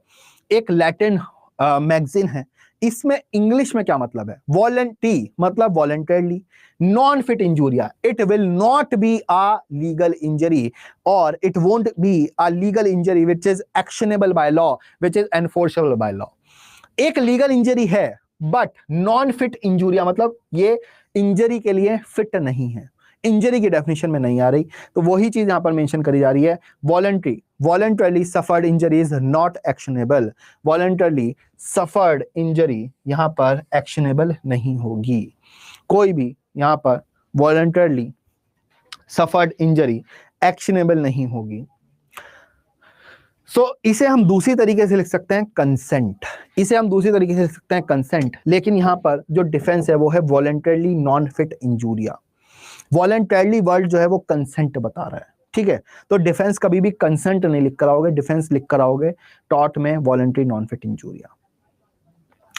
एक लैटिन मैगजीन है। इसमें इंग्लिश में क्या मतलब है? वॉलंटी मतलब voluntarily, non fit injuria it will not be a legal injury और it won't be a legal injury which is actionable by law, which is enforceable by law. एक legal injury है but non fit injuria मतलब ये injury के लिए fit नहीं है, injury की डेफिनेशन में नहीं आ रही। तो वही चीज यहां पर मेंशन करी जा रही है, voluntarily suffered injury is not actionable. Voluntarily suffered injury यहां पर एक्शनेबल नहीं होगी। कोई भी यहां पर वॉलंटरली सफर्ड इंजरी एक्शनेबल नहीं होगी। इसे हम दूसरी तरीके से लिख सकते हैं कंसेंट, इसे हम दूसरी तरीके से लिख सकते हैं कंसेंट, लेकिन यहां पर जो डिफेंस है वो है voluntarily non fit injuria. Voluntarily word जो है वो कंसेंट बता रहा है, ठीक है। तो डिफेंस कभी भी कंसेंट नहीं लिख कर आओगे, डिफेंस लिख कर आओगे टॉर्ट में voluntary non fit injuria.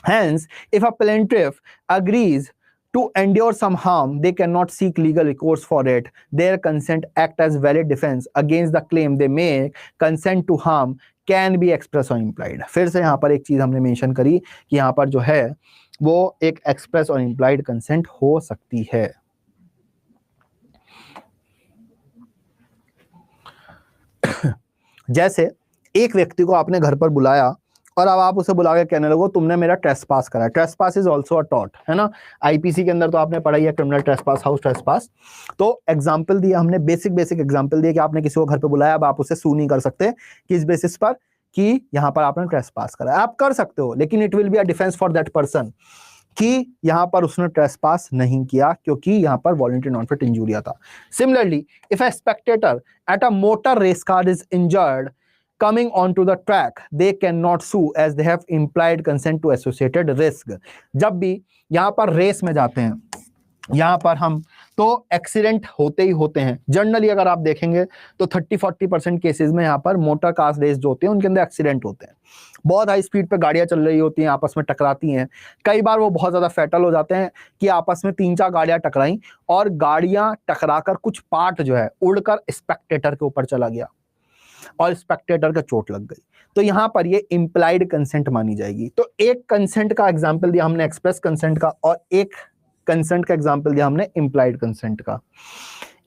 Hence, if a plaintiff agrees to endure some harm, they cannot seek legal recourse for it. Their consent act as valid defense against the claim they make. Consent to harm can be express or implied। फिर से यहाँ पर एक चीज हमने mention करी कि यहाँ पर जो है वो एक एक्सप्रेस और इम्प्लाइड कंसेंट हो सकती है। जैसे एक व्यक्ति को आपने घर पर बुलाया और अब आप उसे बुला के कहने लगो तुमने मेरा ट्रेसपास करा। Trespass is also a tort, है ना। आईपीसी के अंदर तो आपने पढ़ा ही है, क्रिमिनल ट्रेसपास, हाउस ट्रेसपास। तो एग्जांपल दिया हमने, बेसिक एग्जांपल दिया कि आपने किसी को घर पे बुलाया, अब आप उसे सू नहीं कर सकते किस बेसिस पर कि यहां पर आपने ट्रेसपास करा। आप कर सकते हो लेकिन it will be a defence for that person कि यहां पर उसने ट्रेसपास नहीं किया क्योंकि यहां पर वॉलंटरी नॉन फिट इंजूरिया था। Similarly if a spectator at a motor race car is injured, coming onto the track, they cannot sue as they have implied consent to associated risk. जब भी यहाँ पर रेस में जाते हैं, यहाँ पर हम तो एक्सीडेंट होते ही होते हैं। जनरली अगर आप देखेंगे तो 30-40% केसेस में यहाँ पर मोटर कार रेस जो होते हैं उनके अंदर एक्सीडेंट होते हैं। बहुत हाई स्पीड पे गाड़ियां चल रही होती हैं, आपस में टकराती हैं, कई बार वो बहुत ज्यादा फैटल हो जाते हैं कि आपस में 3-4 गाड़ियां टकराई और गाड़ियां टकराकर कुछ पार्ट जो है उड़कर स्पेक्टेटर के ऊपर चला गया और स्पेक्टेटर को चोट लग गई, तो यहां पर ये इंप्लाइड कंसेंट मानी जाएगी। तो एक कंसेंट का एग्जांपल दिया हमने एक्सप्रेस कंसेंट का, और एक कंसेंट का एग्जांपल दिया हमने इंप्लाइड कंसेंट का।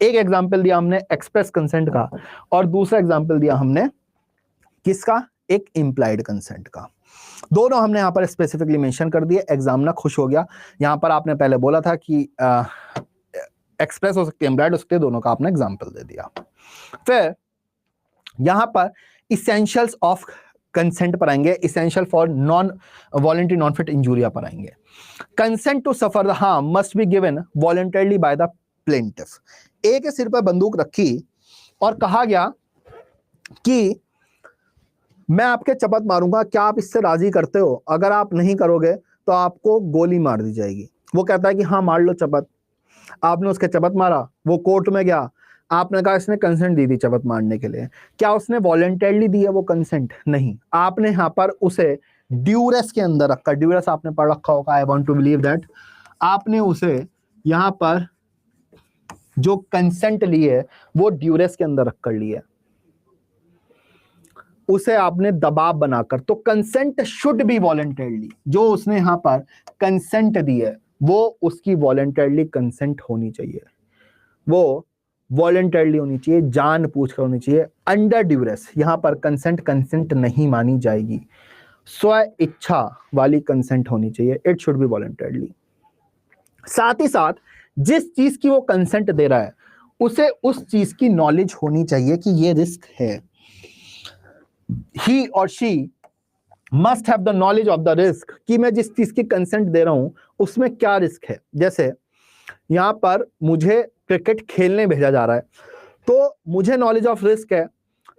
एक एग्जांपल दिया हमने एक्सप्रेस कंसेंट का और दूसरा एग्जांपल दिया हमने किसका, एक इंप्लाइड कंसेंट का। दोनों हमने यहां पर स्पेसिफिकली मेंशन कर दिए, एग्जामिनर खुश हो गया। यहां पर आपने पहले बोला था कि एक्सप्रेस हो सकती है, इंप्लाइड हो सकती है, दोनों का आपने एग्जांपल दे दिया। फिर यहां पर इसेंशियल्स ऑफ कंसेंट पर आएंगे, essential for non voluntary non fit injuria पर आएंगे। Consent to suffer the harm must be given voluntarily by the plaintiff. A के सिर पर बंदूक रखी और कहा गया कि मैं आपके चपत मारूंगा, क्या आप इससे राजी करते हो? अगर आप नहीं करोगे तो आपको गोली मार दी जाएगी। वो कहता है कि हाँ मार लो चपत। आपने उसके चपत मारा, वो कोर्ट में गया, आपने कहा इसने कंसेंट दी थी चपत मारने के लिए। क्या उसने वॉलंटरली दी है वो कंसेंट? नहीं। आपने यहाँ पर उसे ड्यूरेस के अंदर रखा, ड्यूरेस आपने पढ़ रखा होगा, I want to believe that. आपने उसे यहाँ पर जो कंसेंट ली है वो ड्यूरेस के अंदर रख कर ली है, उसे आपने दबाव बनाकर, तो कंसेंट शुड बी वॉलंटरली। जो उसने यहाँ पर कंसेंट दी है वो उसकी वॉलंटरली कंसेंट होनी चाहिए, वो वॉलंटरली होनी चाहिए, जान पूछ कर होनी चाहिए। अंडर ड्यूरेस यहाँ पर कंसेंट नहीं मानी जाएगी, स्व इच्छा वाली कंसेंट होनी चाहिए, इट शुड बी वॉलंटरली। साथ ही साथ जिस चीज की वो कंसेंट दे रहा है उसे उस चीज की नॉलेज होनी चाहिए कि ये रिस्क है। ही और she must have the knowledge of the risk, कि मैं जिस चीज की कंसेंट दे रहा हूं उसमें क्या रिस्क है। जैसे यहां पर मुझे क्रिकेट खेलने भेजा जा रहा है, तो मुझे नॉलेज ऑफ रिस्क है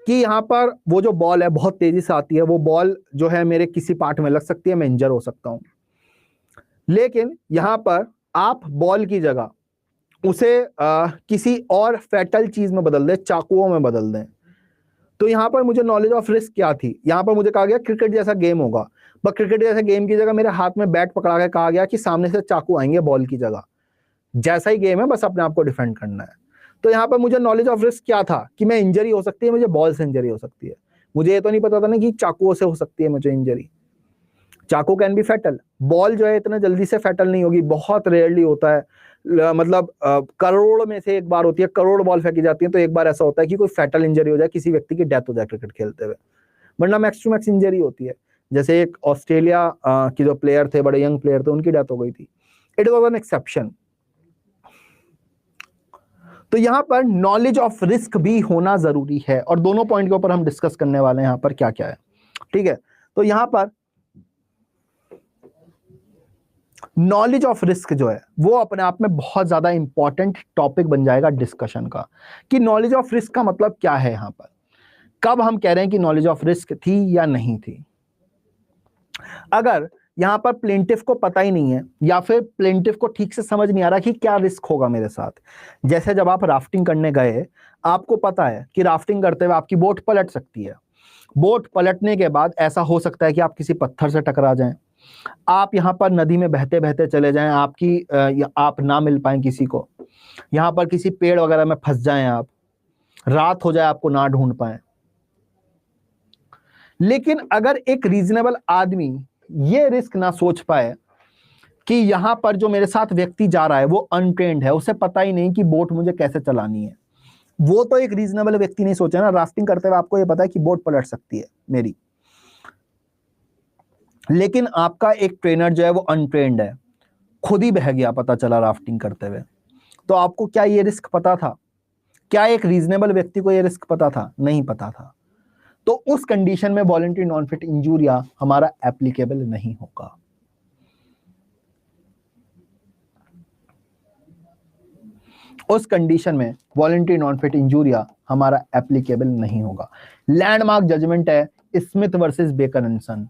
कि यहाँ पर वो जो बॉल है बहुत तेजी से आती है, वो बॉल जो है मेरे किसी पार्ट में लग सकती है, मैं इंजर हो सकता हूं। लेकिन यहाँ पर आप बॉल की जगह उसे किसी और फैटल चीज में बदल दें, चाकुओं में बदल दें, तो यहाँ पर मुझे नॉलेज ऑफ रिस्क क्या थी? यहाँ पर मुझे कहा गया क्रिकेट जैसा गेम होगा, पर क्रिकेट जैसे गेम की जगह मेरे हाथ में बैट पकड़ा के कहा गया कि सामने से चाकू आएंगे बॉल की जगह। जैसा ही गेम है, बस अपने आप को डिफेंड करना है। तो यहाँ पर मुझे नॉलेज ऑफ रिस्क क्या था कि मैं इंजरी हो सकती है, मुझे बॉल से इंजरी हो सकती है। मुझे ये तो नहीं पता था ना कि चाकुओं से हो सकती है मुझे इंजरी। चाकू कैन बी फैटल, बॉल जो है इतना जल्दी से फैटल नहीं होगी, बहुत रेयरली होता है, मतलब करोड़ में से एक बार होती है, करोड़ बॉल फेंकी जाती है तो एक बार ऐसा होता है कि कोई फैटल इंजरी हो जाए, किसी व्यक्ति की डेथ हो जाए क्रिकेट खेलते हुए, वरना मैक्स टू मैक्स इंजरी होती है। जैसे एक ऑस्ट्रेलिया की जो प्लेयर थे, बड़े यंग प्लेयर थे, उनकी डेथ हो गई थी। It was an exception. तो यहां पर नॉलेज ऑफ रिस्क भी होना जरूरी है, और दोनों पॉइंट के ऊपर हम डिस्कस करने वाले हैं यहां पर क्या क्या है। ठीक है, तो यहां पर नॉलेज ऑफ रिस्क जो है वो अपने आप में बहुत ज्यादा इंपॉर्टेंट टॉपिक बन जाएगा डिस्कशन का, कि नॉलेज ऑफ रिस्क का मतलब क्या है। यहां पर कब हम कह रहे हैं कि नॉलेज ऑफ रिस्क थी या नहीं थी? अगर यहां पर प्लेंटिफ को पता ही नहीं है, या फिर प्लेंटिफ को ठीक से समझ नहीं आ रहा कि क्या रिस्क होगा मेरे साथ। जैसे जब आप राफ्टिंग करने गए, आपको पता है कि राफ्टिंग करते हुए आपकी बोट पलट सकती है। बोट पलटने के बाद ऐसा हो सकता है कि आप किसी पत्थर से टकरा जाएं, आप यहां पर नदी में बहते बहते चले जाएं, आप ना मिल पाए किसी को, यहां पर किसी पेड़ वगैरह में फंस जाएं, आप रात हो जाए आपको ना ढूंढ पाए। लेकिन अगर एक रीजनेबल आदमी ये रिस्क ना सोच पाए कि यहां पर जो मेरे साथ व्यक्ति जा रहा है वो अनट्रेन्ड है, उसे पता ही नहीं कि बोट मुझे कैसे चलानी है, वो तो एक रीजनेबल व्यक्ति नहीं सोचा ना। राफ्टिंग करते हुए आपको ये पता है कि बोट पलट सकती है मेरी, लेकिन आपका एक ट्रेनर जो है वो अनट्रेन्ड है, खुद ही बह गया पता चला राफ्टिंग करते हुए, तो आपको क्या ये रिस्क पता था? क्या एक रीजनेबल व्यक्ति को ये रिस्क पता था? नहीं पता था। तो उस कंडीशन में वॉलंटरी नॉन फिट इंजूरिया हमारा एप्लीकेबल नहीं होगा। उस कंडीशन में वॉलंटरी नॉन फिट इंजूरिया हमारा एप्लीकेबल नहीं होगा। लैंडमार्क जजमेंट है स्मिथ वर्सेस बेकर एंड सन,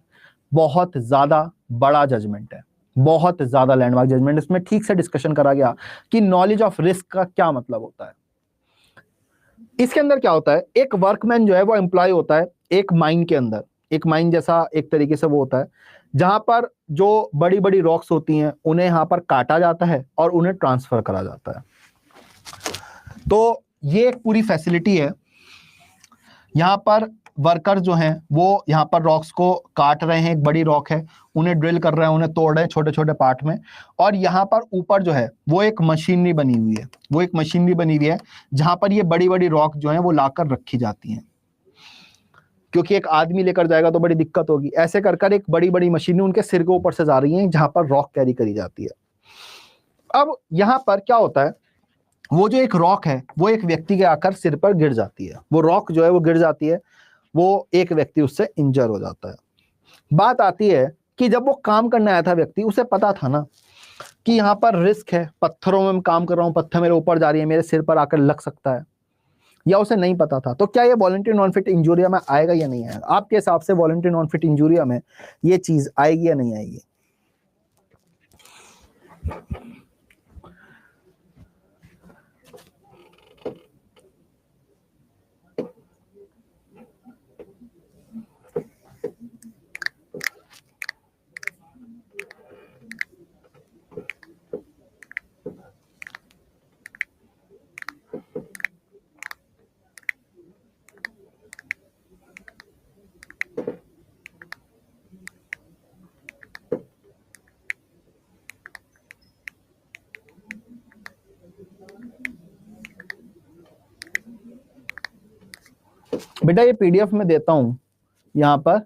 बहुत ज्यादा बड़ा जजमेंट है, बहुत ज्यादा लैंडमार्क जजमेंट। इसमें ठीक से डिस्कशन करा गया कि नॉलेज ऑफ रिस्क का क्या मतलब होता है। इसके अंदर क्या होता है, एक वर्कमैन जो है वो एम्प्लॉय होता है एक माइन के अंदर, एक माइन जैसा एक तरीके से वो होता है जहां पर जो बड़ी बड़ी रॉक्स होती हैं उन्हें यहां पर काटा जाता है और उन्हें ट्रांसफर करा जाता है। तो ये एक पूरी फैसिलिटी है। यहाँ पर वर्कर जो हैं वो यहाँ पर रॉक्स को काट रहे हैं, एक बड़ी रॉक है, उन्हें ड्रिल कर रहे हैं, उन्हें तोड़ रहे हैं छोटे छोटे पार्ट में, और यहाँ पर ऊपर जो है वो एक मशीनरी बनी हुई है, वो एक मशीनरी बनी हुई है जहां पर ये बड़ी बड़ी रॉक जो है वो लाकर रखी जाती हैं, क्योंकि एक आदमी लेकर जाएगा तो बड़ी दिक्कत होगी। ऐसे कर कर एक बड़ी बड़ी मशीनें उनके सिर के ऊपर से जा रही हैं जहां पर रॉक कैरी करी जाती है। अब यहाँ पर क्या होता है, वो जो एक रॉक है वो एक व्यक्ति के आकर सिर पर गिर जाती है, वो रॉक जो है वो गिर जाती है, वो एक व्यक्ति उससे इंजर हो जाता है। बात आती है कि जब वो काम करने आया था व्यक्ति, उसे पता था ना कि यहाँ पर रिस्क है, पत्थरों में मैं काम कर रहा हूँ, पत्थर मेरे ऊपर जा रही है, मेरे सिर पर आकर लग सकता है, या उसे नहीं पता था, तो क्या ये वॉलंटरी नॉन फिट इंजूरिया में आएगा या नहीं आएगा? आपके हिसाब से वॉलंटरी नॉन फिट इंजूरिया में ये चीज आएगी या नहीं आएगी? बेटा ये पीडीएफ में देता हूं यहाँ पर,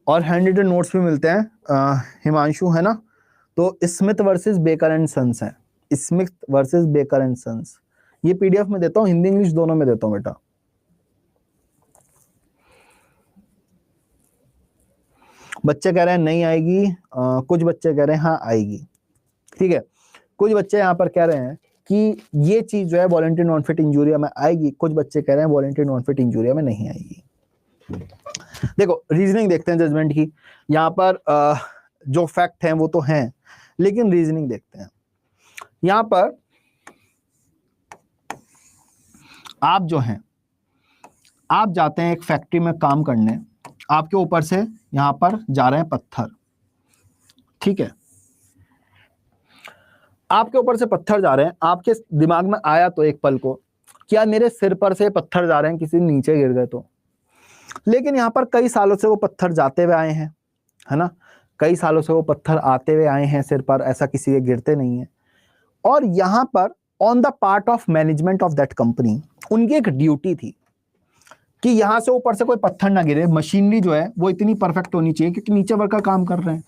और हैंड रिटन नोट्स भी मिलते हैं। हिमांशु है ना, तो Smith versus Baker and Sons है, Smith versus Baker and Sons, ये पीडीएफ में देता हूँ, हिंदी इंग्लिश दोनों में देता हूँ बेटा। बच्चे कह रहे हैं नहीं आएगी, कुछ बच्चे कह रहे हैं हाँ आएगी, ठीक है। कुछ बच्चे यहाँ पर कह रहे हैं कि ये चीज जो है वॉलंटरी नॉन फिट इंजूरिया में आएगी, कुछ बच्चे कह रहे हैं वॉलंटरी नॉन फिट इंजूरिया में नहीं आएगी। देखो रीजनिंग देखते हैं जजमेंट की, यहाँ पर जो फैक्ट हैं वो तो हैं, लेकिन रीजनिंग देखते हैं। यहाँ पर आप जो हैं, आप जाते हैं एक फैक्ट्री में काम करने, आपके ऊपर से यहाँ पर जा रहे हैं पत्थर, ठीक है, आपके ऊपर से पत्थर जा रहे हैं, आपके दिमाग में आया तो एक पल को क्या मेरे सिर पर से पत्थर जा रहे हैं, किसी नीचे गिर गए तो, लेकिन यहाँ पर कई सालों से वो पत्थर जाते हुए आए हैं, है ना, कई सालों से वो पत्थर आते हुए आए हैं सिर पर, ऐसा किसी के गिरते नहीं है। और यहाँ पर on the part of management of that company उनकी एक ड्यूटी थी कि यहां से ऊपर से कोई पत्थर ना गिरे, मशीनरी जो है वो इतनी परफेक्ट होनी चाहिए, क्योंकि नीचे वर्कर काम कर रहे हैं।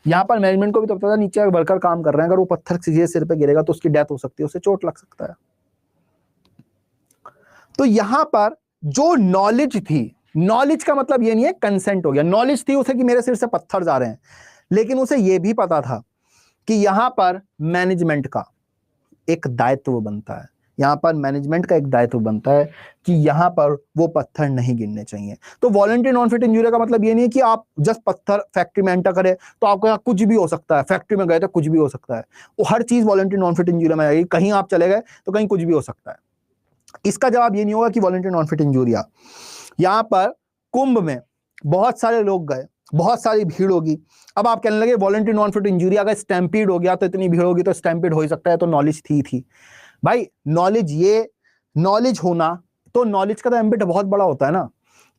यहाँ पर मैनेजमेंट को भी तो पता था नीचे वर्कर काम कर रहे हैं, अगर वो पत्थर सीधे सिर पे गिरेगा तो उसकी डेथ हो सकती है, उसे चोट लग सकता है। तो यहां पर जो नॉलेज थी, नॉलेज का मतलब ये नहीं है कंसेंट हो गया, नॉलेज थी उसे कि मेरे सिर से पत्थर जा रहे हैं, लेकिन उसे यह भी पता था कि यहां पर मैनेजमेंट का एक दायित्व बनता है, यहां पर मैनेजमेंट का एक दायित्व बनता है कि यहां पर वो पत्थर नहीं गिरने चाहिए। तो वॉलंटरी नॉन फिट इंजूरी का मतलब ये नहीं है कि आप जस्ट पत्थर फैक्ट्री में एंटर करें तो आपको यहाँ कुछ भी हो सकता है, फैक्ट्री में गए तो कुछ भी हो सकता है, वो हर चीज वॉलंटरी नॉन फिट इंजूरी में आएगी, कहीं आप चले गए तो कहीं कुछ भी हो सकता है। इसका जवाब ये नहीं होगा कि वॉलंटरी नॉन फिट इंजूरिया। यहाँ पर कुंभ में बहुत सारे लोग गए, बहुत सारी भीड़ होगी, अब आप कहने लगे वॉलंटरी नॉन फिट इंजूरी अगर स्टैम्पीड हो गया तो इतनी भीड़ होगी, तो स्टैम्पीड हो ही सकता है, तो नॉलेज थी भाई। नॉलेज, ये नॉलेज होना, तो नॉलेज का तो एम्बिट बहुत बड़ा होता है ना,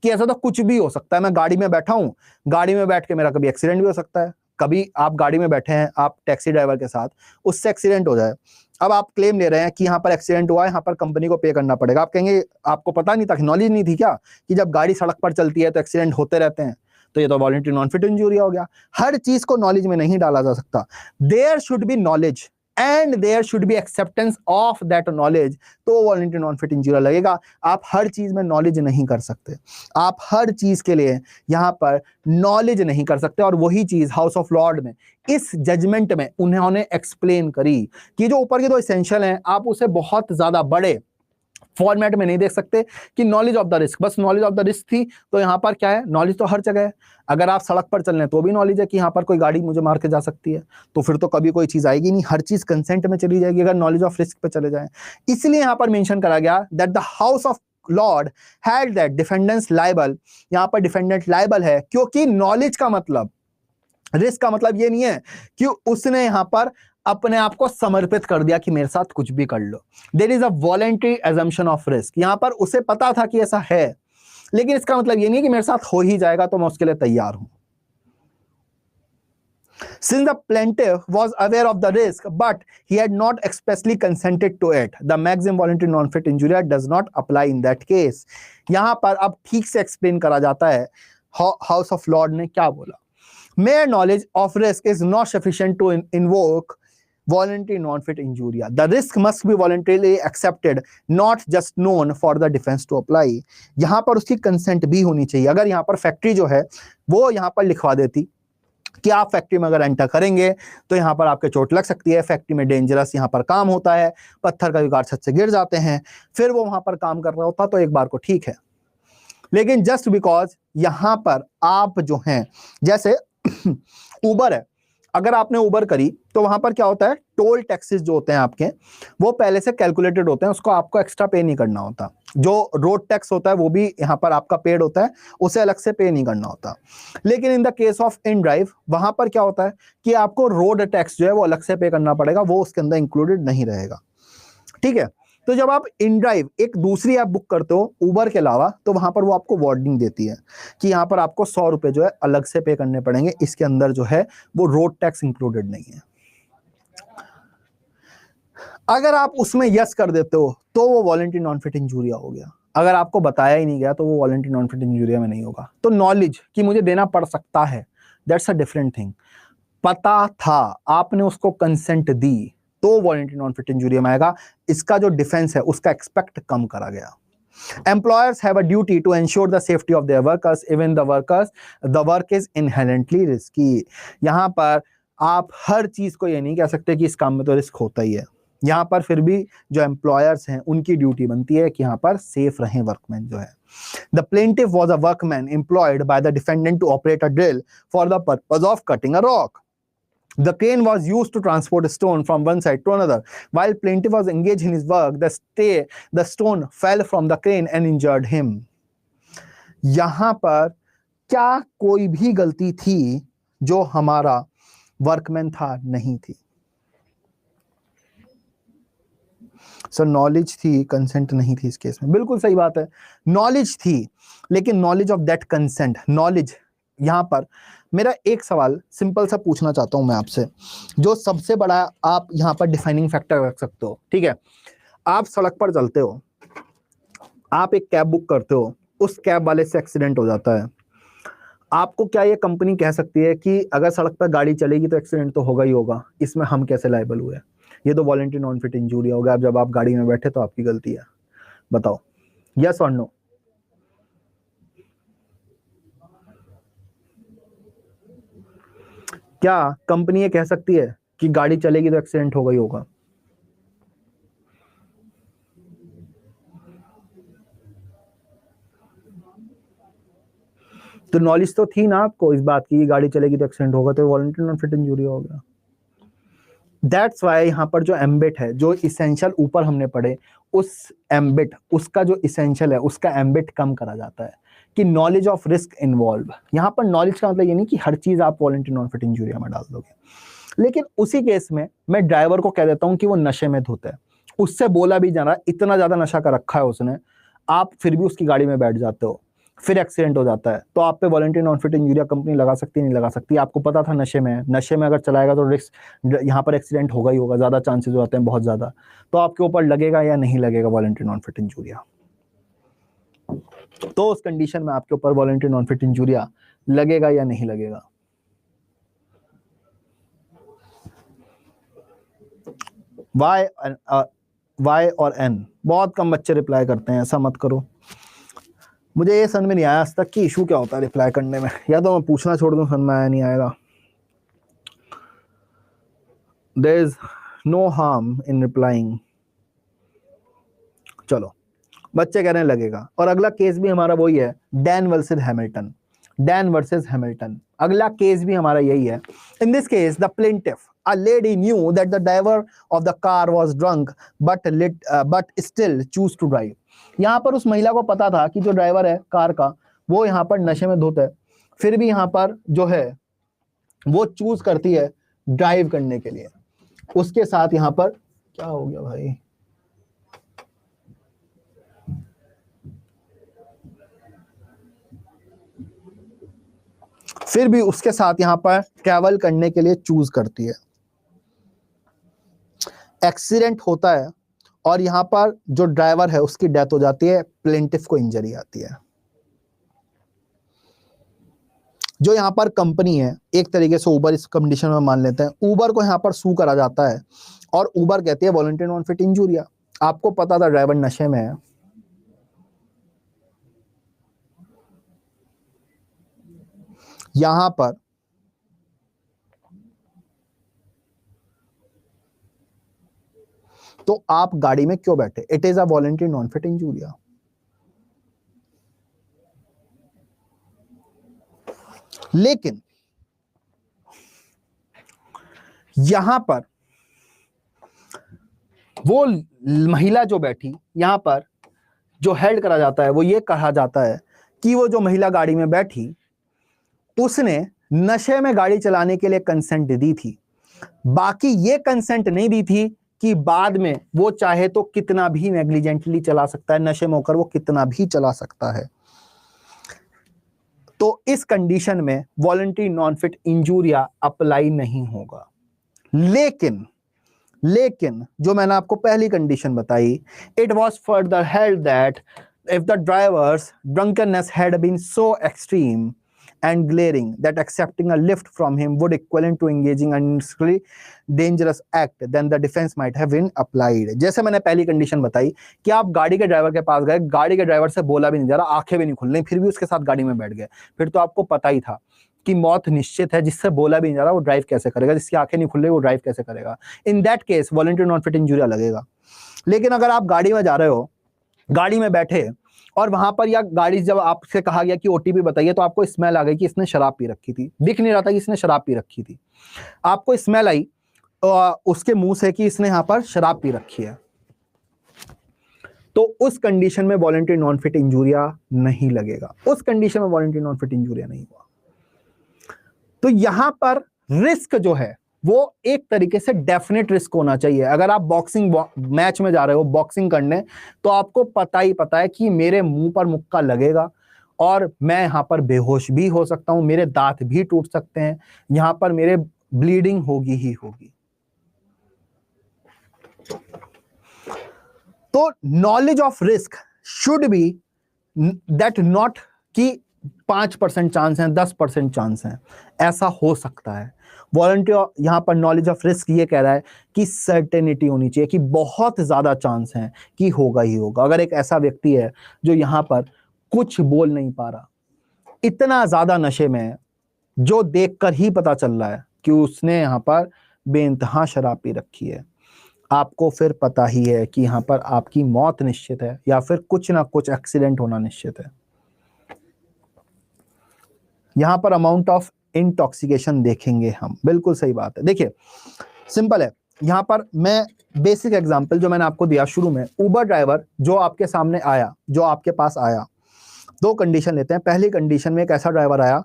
कि ऐसा तो कुछ भी हो सकता है। मैं गाड़ी में बैठा हूं, गाड़ी में बैठ के मेरा कभी एक्सीडेंट भी हो सकता है, कभी आप गाड़ी में बैठे हैं आप टैक्सी ड्राइवर के साथ, उससे एक्सीडेंट हो जाए, अब आप क्लेम ले रहे हैं कि यहाँ पर एक्सीडेंट हुआ है, यहाँ पर कंपनी को पे करना पड़ेगा। आप कहेंगे आपको पता नहीं था, नॉलेज नहीं थी क्या कि जब गाड़ी सड़क पर चलती है तो एक्सीडेंट होते रहते हैं, तो ये तो वॉलंटरी नॉन फिट इंजूरी हो गया। हर चीज को नॉलेज में नहीं डाला जा सकता, there should be knowledge, and there should be acceptance of that knowledge, तो वॉलंटरी नॉन फिट इंजूरिया लगेगा। आप हर चीज में नॉलेज नहीं कर सकते, आप हर चीज के लिए यहां पर नॉलेज नहीं कर सकते। और वही चीज हाउस ऑफ लॉर्ड में इस जजमेंट में उन्होंने एक्सप्लेन करी कि जो ऊपर के दो एसेंशियल हैं आप उसे बहुत ज्यादा बड़े फॉर्मेट में नहीं देख सकते कि नॉलेज ऑफ द रिस्क, बस नॉलेज ऑफ द रिस्क थी। तो यहाँ पर क्या है, नॉलेज तो हर जगह है। अगर आप सड़क पर चल रहे हैं तो भी नॉलेज है कि यहाँ पर कोई गाड़ी मुझे मार के जा सकती है, तो फिर तो कभी कोई चीज आएगी नहीं, हर चीज कंसेंट में चली जाएगी अगर नॉलेज ऑफ रिस्क पे चले जाए। इसलिए यहाँ पर मेंशन करा गया that the House of Lord had that defendants liable, यहाँ पर डिफेंडेंट लायबल है क्योंकि नॉलेज का मतलब, रिस्क का मतलब ये नहीं है कि उसने यहां पर अपने आप को समर्पित कर दिया कि मेरे साथ कुछ भी कर लो। There is a voluntary assumption of risk, यहां पर उसे पता था कि ऐसा है, लेकिन इसका मतलब ये नहीं है कि मेरे साथ हो ही जाएगा तो मैं उसके लिए तैयार हूं। Since the plaintiff was aware of the risk, but he had not expressly consented to it, the maximum voluntary non-fit injuria does not apply in that case. यहां पर अब ठीक से एक्सप्लेन करा जाता है हाउस ऑफ लॉर्ड ने क्या बोला। Mere knowledge of risk is not sufficient to invoke voluntary non-fit injuria. The risk must be voluntarily accepted, not just known for the defense to apply. यहां पर उसकी कंसेंट भी होनी चाहिए। अगर यहां पर फैक्ट्री जो है वो यहां पर लिखवा देती कि आप फैक्ट्री में अगर एंटर करेंगे तो यहां पर आपके चोट लग सकती है, फैक्ट्री में डेंजरस यहां पर काम होता है, पत्थर का विकार छत से गिर जाते हैं, फिर वो वहां पर काम कर रहा होता तो एक बार को ठीक है। लेकिन जस्ट बिकॉज यहां पर आप जो हैं, जैसे उबर है, अगर आपने उबर करी तो वहां पर क्या होता है, टोल टैक्सेस जो होते हैं आपके वो पहले से कैलकुलेटेड होते हैं, उसको आपको एक्स्ट्रा पे नहीं करना होता। जो रोड टैक्स होता है वो भी यहाँ पर आपका पेड होता है, उसे अलग से पे नहीं करना होता। लेकिन in the case of in drive वहां पर क्या होता है कि आपको रोड टैक्स जो है वो अलग से पे करना पड़ेगा, वो उसके अंदर इंक्लूडेड नहीं रहेगा। ठीक है, तो जब आप इन ड्राइव एक दूसरी ऐप बुक करते हो उबर के अलावा, तो वहां पर वो आपको वार्निंग देती है कि यहाँ पर आपको 100 रुपए जो है अलग से पे करने पड़ेंगे, इसके अंदर जो है वो रोड टैक्स इंक्लूडेड नहीं है। अगर आप उसमें यस कर देते हो तो वो वॉलंटरी नॉन फिट इंजूरिया हो गया। अगर आपको बताया ही नहीं गया तो वो वॉलंटरी नॉन फिट इंजूरिया में नहीं होगा। तो नॉलेज कि मुझे देना पड़ सकता है, दैट्स अ डिफरेंट थिंग। पता था, आपने उसको कंसेंट दी, तो वॉलंटरी नॉन फिट इंजूरिया में आएगा। इसका जो डिफेंस है उसका एक्सपेक्ट कम करा गया। Employers have a duty to ensure the safety of their workers, even the work is inherently risky. यहाँ पर आप हर चीज को ये नहीं कह सकते कि इस काम में तो रिस्क होता ही है। यहाँ पर फिर भी जो एम्प्लॉयर्स हैं उनकी ड्यूटी बनती है कि यहाँ पर सेफ रहें वर्कमैन जो है। The plaintiff was a workman employed by the defendant to operate a drill for the purpose of cutting a rock. The crane was used to transport a stone from one side to another. While plaintiff was engaged in his work, the stone fell from the crane and injured him. यहां पर क्या कोई भी गलती थी जो हमारा workman था? नहीं थी। सर नॉलेज थी, कंसेंट नहीं थी इस केस में। बिल्कुल सही बात है, नॉलेज थी, लेकिन knowledge of that consent, knowledge यहां पर मेरा एक सवाल सिंपल सा पूछना चाहता हूं मैं आपसे, जो सबसे बड़ा आप यहां पर डिफाइनिंग फैक्टर रख सकते हो। ठीक है, आप सड़क पर चलते हो, आप एक कैब बुक करते हो, उस कैब वाले से एक्सीडेंट हो जाता है, आपको क्या ये कंपनी कह सकती है कि अगर सड़क पर गाड़ी चलेगी तो एक्सीडेंट तो होगा ही होगा, इसमें हम कैसे लायबल हुए? ये तो वॉलंटरी नॉन फिट इंजूरिया हो गया। जब आप गाड़ी में बैठे तो आपकी गलती है, बताओ यस और नो? क्या कंपनी ये कह सकती है कि गाड़ी चलेगी तो एक्सीडेंट होगा ही होगा? तो नॉलेज तो थी ना आपको इस बात की, गाड़ी चलेगी तो एक्सीडेंट होगा, तो वॉलंटरी नॉन फिट इंजूरिया हो गया। दैट्स वाई यहाँ पर जो एम्बिट है, जो इसेंशियल ऊपर हमने पढ़े, उस एम्बिट, उसका जो इसेंशियल है उसका एम्बिट कम करा जाता है कि नॉलेज ऑफ रिस्क इन्वॉल्व। यहाँ पर नॉलेज का मतलब ये नहीं कि हर चीज आप वॉलंटरी नॉन फिट इंजूरिया में डाल दोगे। लेकिन उसी केस में मैं ड्राइवर को कह देता हूँ कि वो नशे में धुत है, उससे बोला भी जा रहा है, इतना ज्यादा नशा कर रखा है उसने, आप फिर भी उसकी गाड़ी में बैठ जाते हो, फिर एक्सीडेंट हो जाता है, तो आप पे voluntary non fit injuria company लगा सकती नहीं लगा सकती? आपको पता था नशे में है, नशे में अगर चलाएगा तो रिस्क यहाँ पर एक्सीडेंट होगा ही होगा, ज्यादा चांसेस हो जाते हैं, बहुत ज्यादा, तो आपके ऊपर लगेगा या नहीं लगेगा वॉलंटरी नॉन फिट इंजूरिया? तो उस कंडीशन में आपके ऊपर वॉलंटरी नॉन फिट इंजूरिया लगेगा या नहीं लगेगा? वाई और एन। बहुत कम बच्चे रिप्लाई करते हैं, ऐसा मत करो। मुझे ये समझ में नहीं आया आज तक कि इशू क्या होता है रिप्लाई करने में, या तो मैं पूछना छोड़ दूं, समझ में आया नहीं आएगा। There is no harm in replying. चलो, बच्चे कहने लगेगा। और अगला केस भी हमारा वही है, Dan versus Hamilton. Dan versus Hamilton, अगला केस भी हमारा यही है। In this case the plaintiff, a lady knew that the driver of the car was drunk but still choose to drive। यहाँ पर उस महिला को पता था कि जो ड्राइवर है कार का वो यहाँ पर नशे में धुत है, फिर भी यहाँ पर जो है वो चूज करती है ड्राइव करने के लिए। उसके साथ यहाँ पर क्या हो गया भाई, फिर भी उसके साथ यहाँ पर ट्रैवल करने के लिए चूज करती है। एक्सीडेंट होता है और यहाँ पर जो ड्राइवर है उसकी डेथ हो जाती है, प्लेंटिफ को इंजरी आती है। जो यहाँ पर कंपनी है, एक तरीके से उबर इस कंडीशन में मान लेते हैं, उबर को यहाँ पर सू करा जाता है और उबर कहती है वॉलंटरी नॉन फिट इंजूरिया। आपको पता था ड्राइवर नशे में है, यहां पर तो आप गाड़ी में क्यों बैठे? It is a voluntary non fit injuria. लेकिन यहां पर वो महिला जो बैठी, यहां पर जो हेल्ड करा जाता है वो ये कहा जाता है कि वो जो महिला गाड़ी में बैठी उसने नशे में गाड़ी चलाने के लिए कंसेंट दी थी, बाकी ये कंसेंट नहीं दी थी कि बाद में वो चाहे तो कितना भी नेग्लिजेंटली चला सकता है, नशे में होकर वो कितना भी चला सकता है। तो इस कंडीशन में voluntary non fit injuria apply नहीं होगा। लेकिन जो मैंने आपको पहली कंडीशन बताई, it was further held that if the drivers drunkenness had been so extreme and glaring that accepting a lift from him would equivalent to engaging in an dangerous act, then the defense might have been applied। जैसे मैंने पहली condition बताई कि आप गाड़ी के driver के पास गए, गाड़ी के ड्राइवर से बोला भी नहीं जा रहा, आंखें भी नहीं खुल रही, फिर भी उसके साथ गाड़ी में बैठ गए, फिर तो आपको पता ही था कि मौत निश्चित है। जिससे बोला भी नहीं जा रहा वो ड्राइव कैसे करेगा, जिसकी आंखें नहीं खुल रही वो ड्राइव कैसे करेगा? इन that case voluntary non fit injuria लगेगा। लेकिन अगर आप गाड़ी में जा रहे हो, गाड़ी में बैठे और वहां पर या गाड़ी जब आपसे कहा गया कि ओटीपी बताइए, तो आपको स्मेल आ गई कि इसने शराब पी रखी थी, दिख नहीं रहा था कि इसने शराब पी रखी थी, आपको स्मेल आई उसके मुंह से कि इसने यहां पर शराब पी रखी है, तो उस कंडीशन में वॉलंटरी नॉन फिट इंजूरिया नहीं लगेगा। उस कंडीशन में वॉलंटरी नॉन फिट इंजूरिया नहीं हुआ। तो यहां पर रिस्क जो है वो एक तरीके से डेफिनेट रिस्क होना चाहिए। अगर आप बॉक्सिंग मैच में जा रहे हो बॉक्सिंग करने, तो आपको पता है कि मेरे मुंह पर मुक्का लगेगा और मैं यहां पर बेहोश भी हो सकता हूं, मेरे दांत भी टूट सकते हैं, यहां पर मेरे ब्लीडिंग होगी ही होगी। तो knowledge of risk should be that not कि 5% चांस है, 10% चांस है, ऐसा हो सकता है। वॉलंटियर यहां पर नॉलेज ऑफ रिस्क ये कह रहा है कि सर्टेनिटी होनी चाहिए कि बहुत ज्यादा चांस है कि होगा ही होगा। अगर एक ऐसा व्यक्ति है जो यहां पर कुछ बोल नहीं पा रहा, इतना ज्यादा नशे में है, जो देखकर ही पता चल रहा है कि उसने यहां पर बेइंतहा शराब पी रखी है, आपको फिर पता ही है कि यहां पर आपकी मौत निश्चित है या फिर कुछ ना कुछ एक्सीडेंट होना निश्चित है। यहां पर अमाउंट ऑफ इंटॉक्सिकेशन देखेंगे हम, बिल्कुल सही बात है। देखिए सिंपल है, यहां पर मैं बेसिक एग्जांपल जो मैंने आपको दिया शुरू में, उबर ड्राइवर जो आपके सामने आया, जो आपके पास आया, दो कंडीशन लेते हैं। पहली कंडीशन में एक ऐसा ड्राइवर आया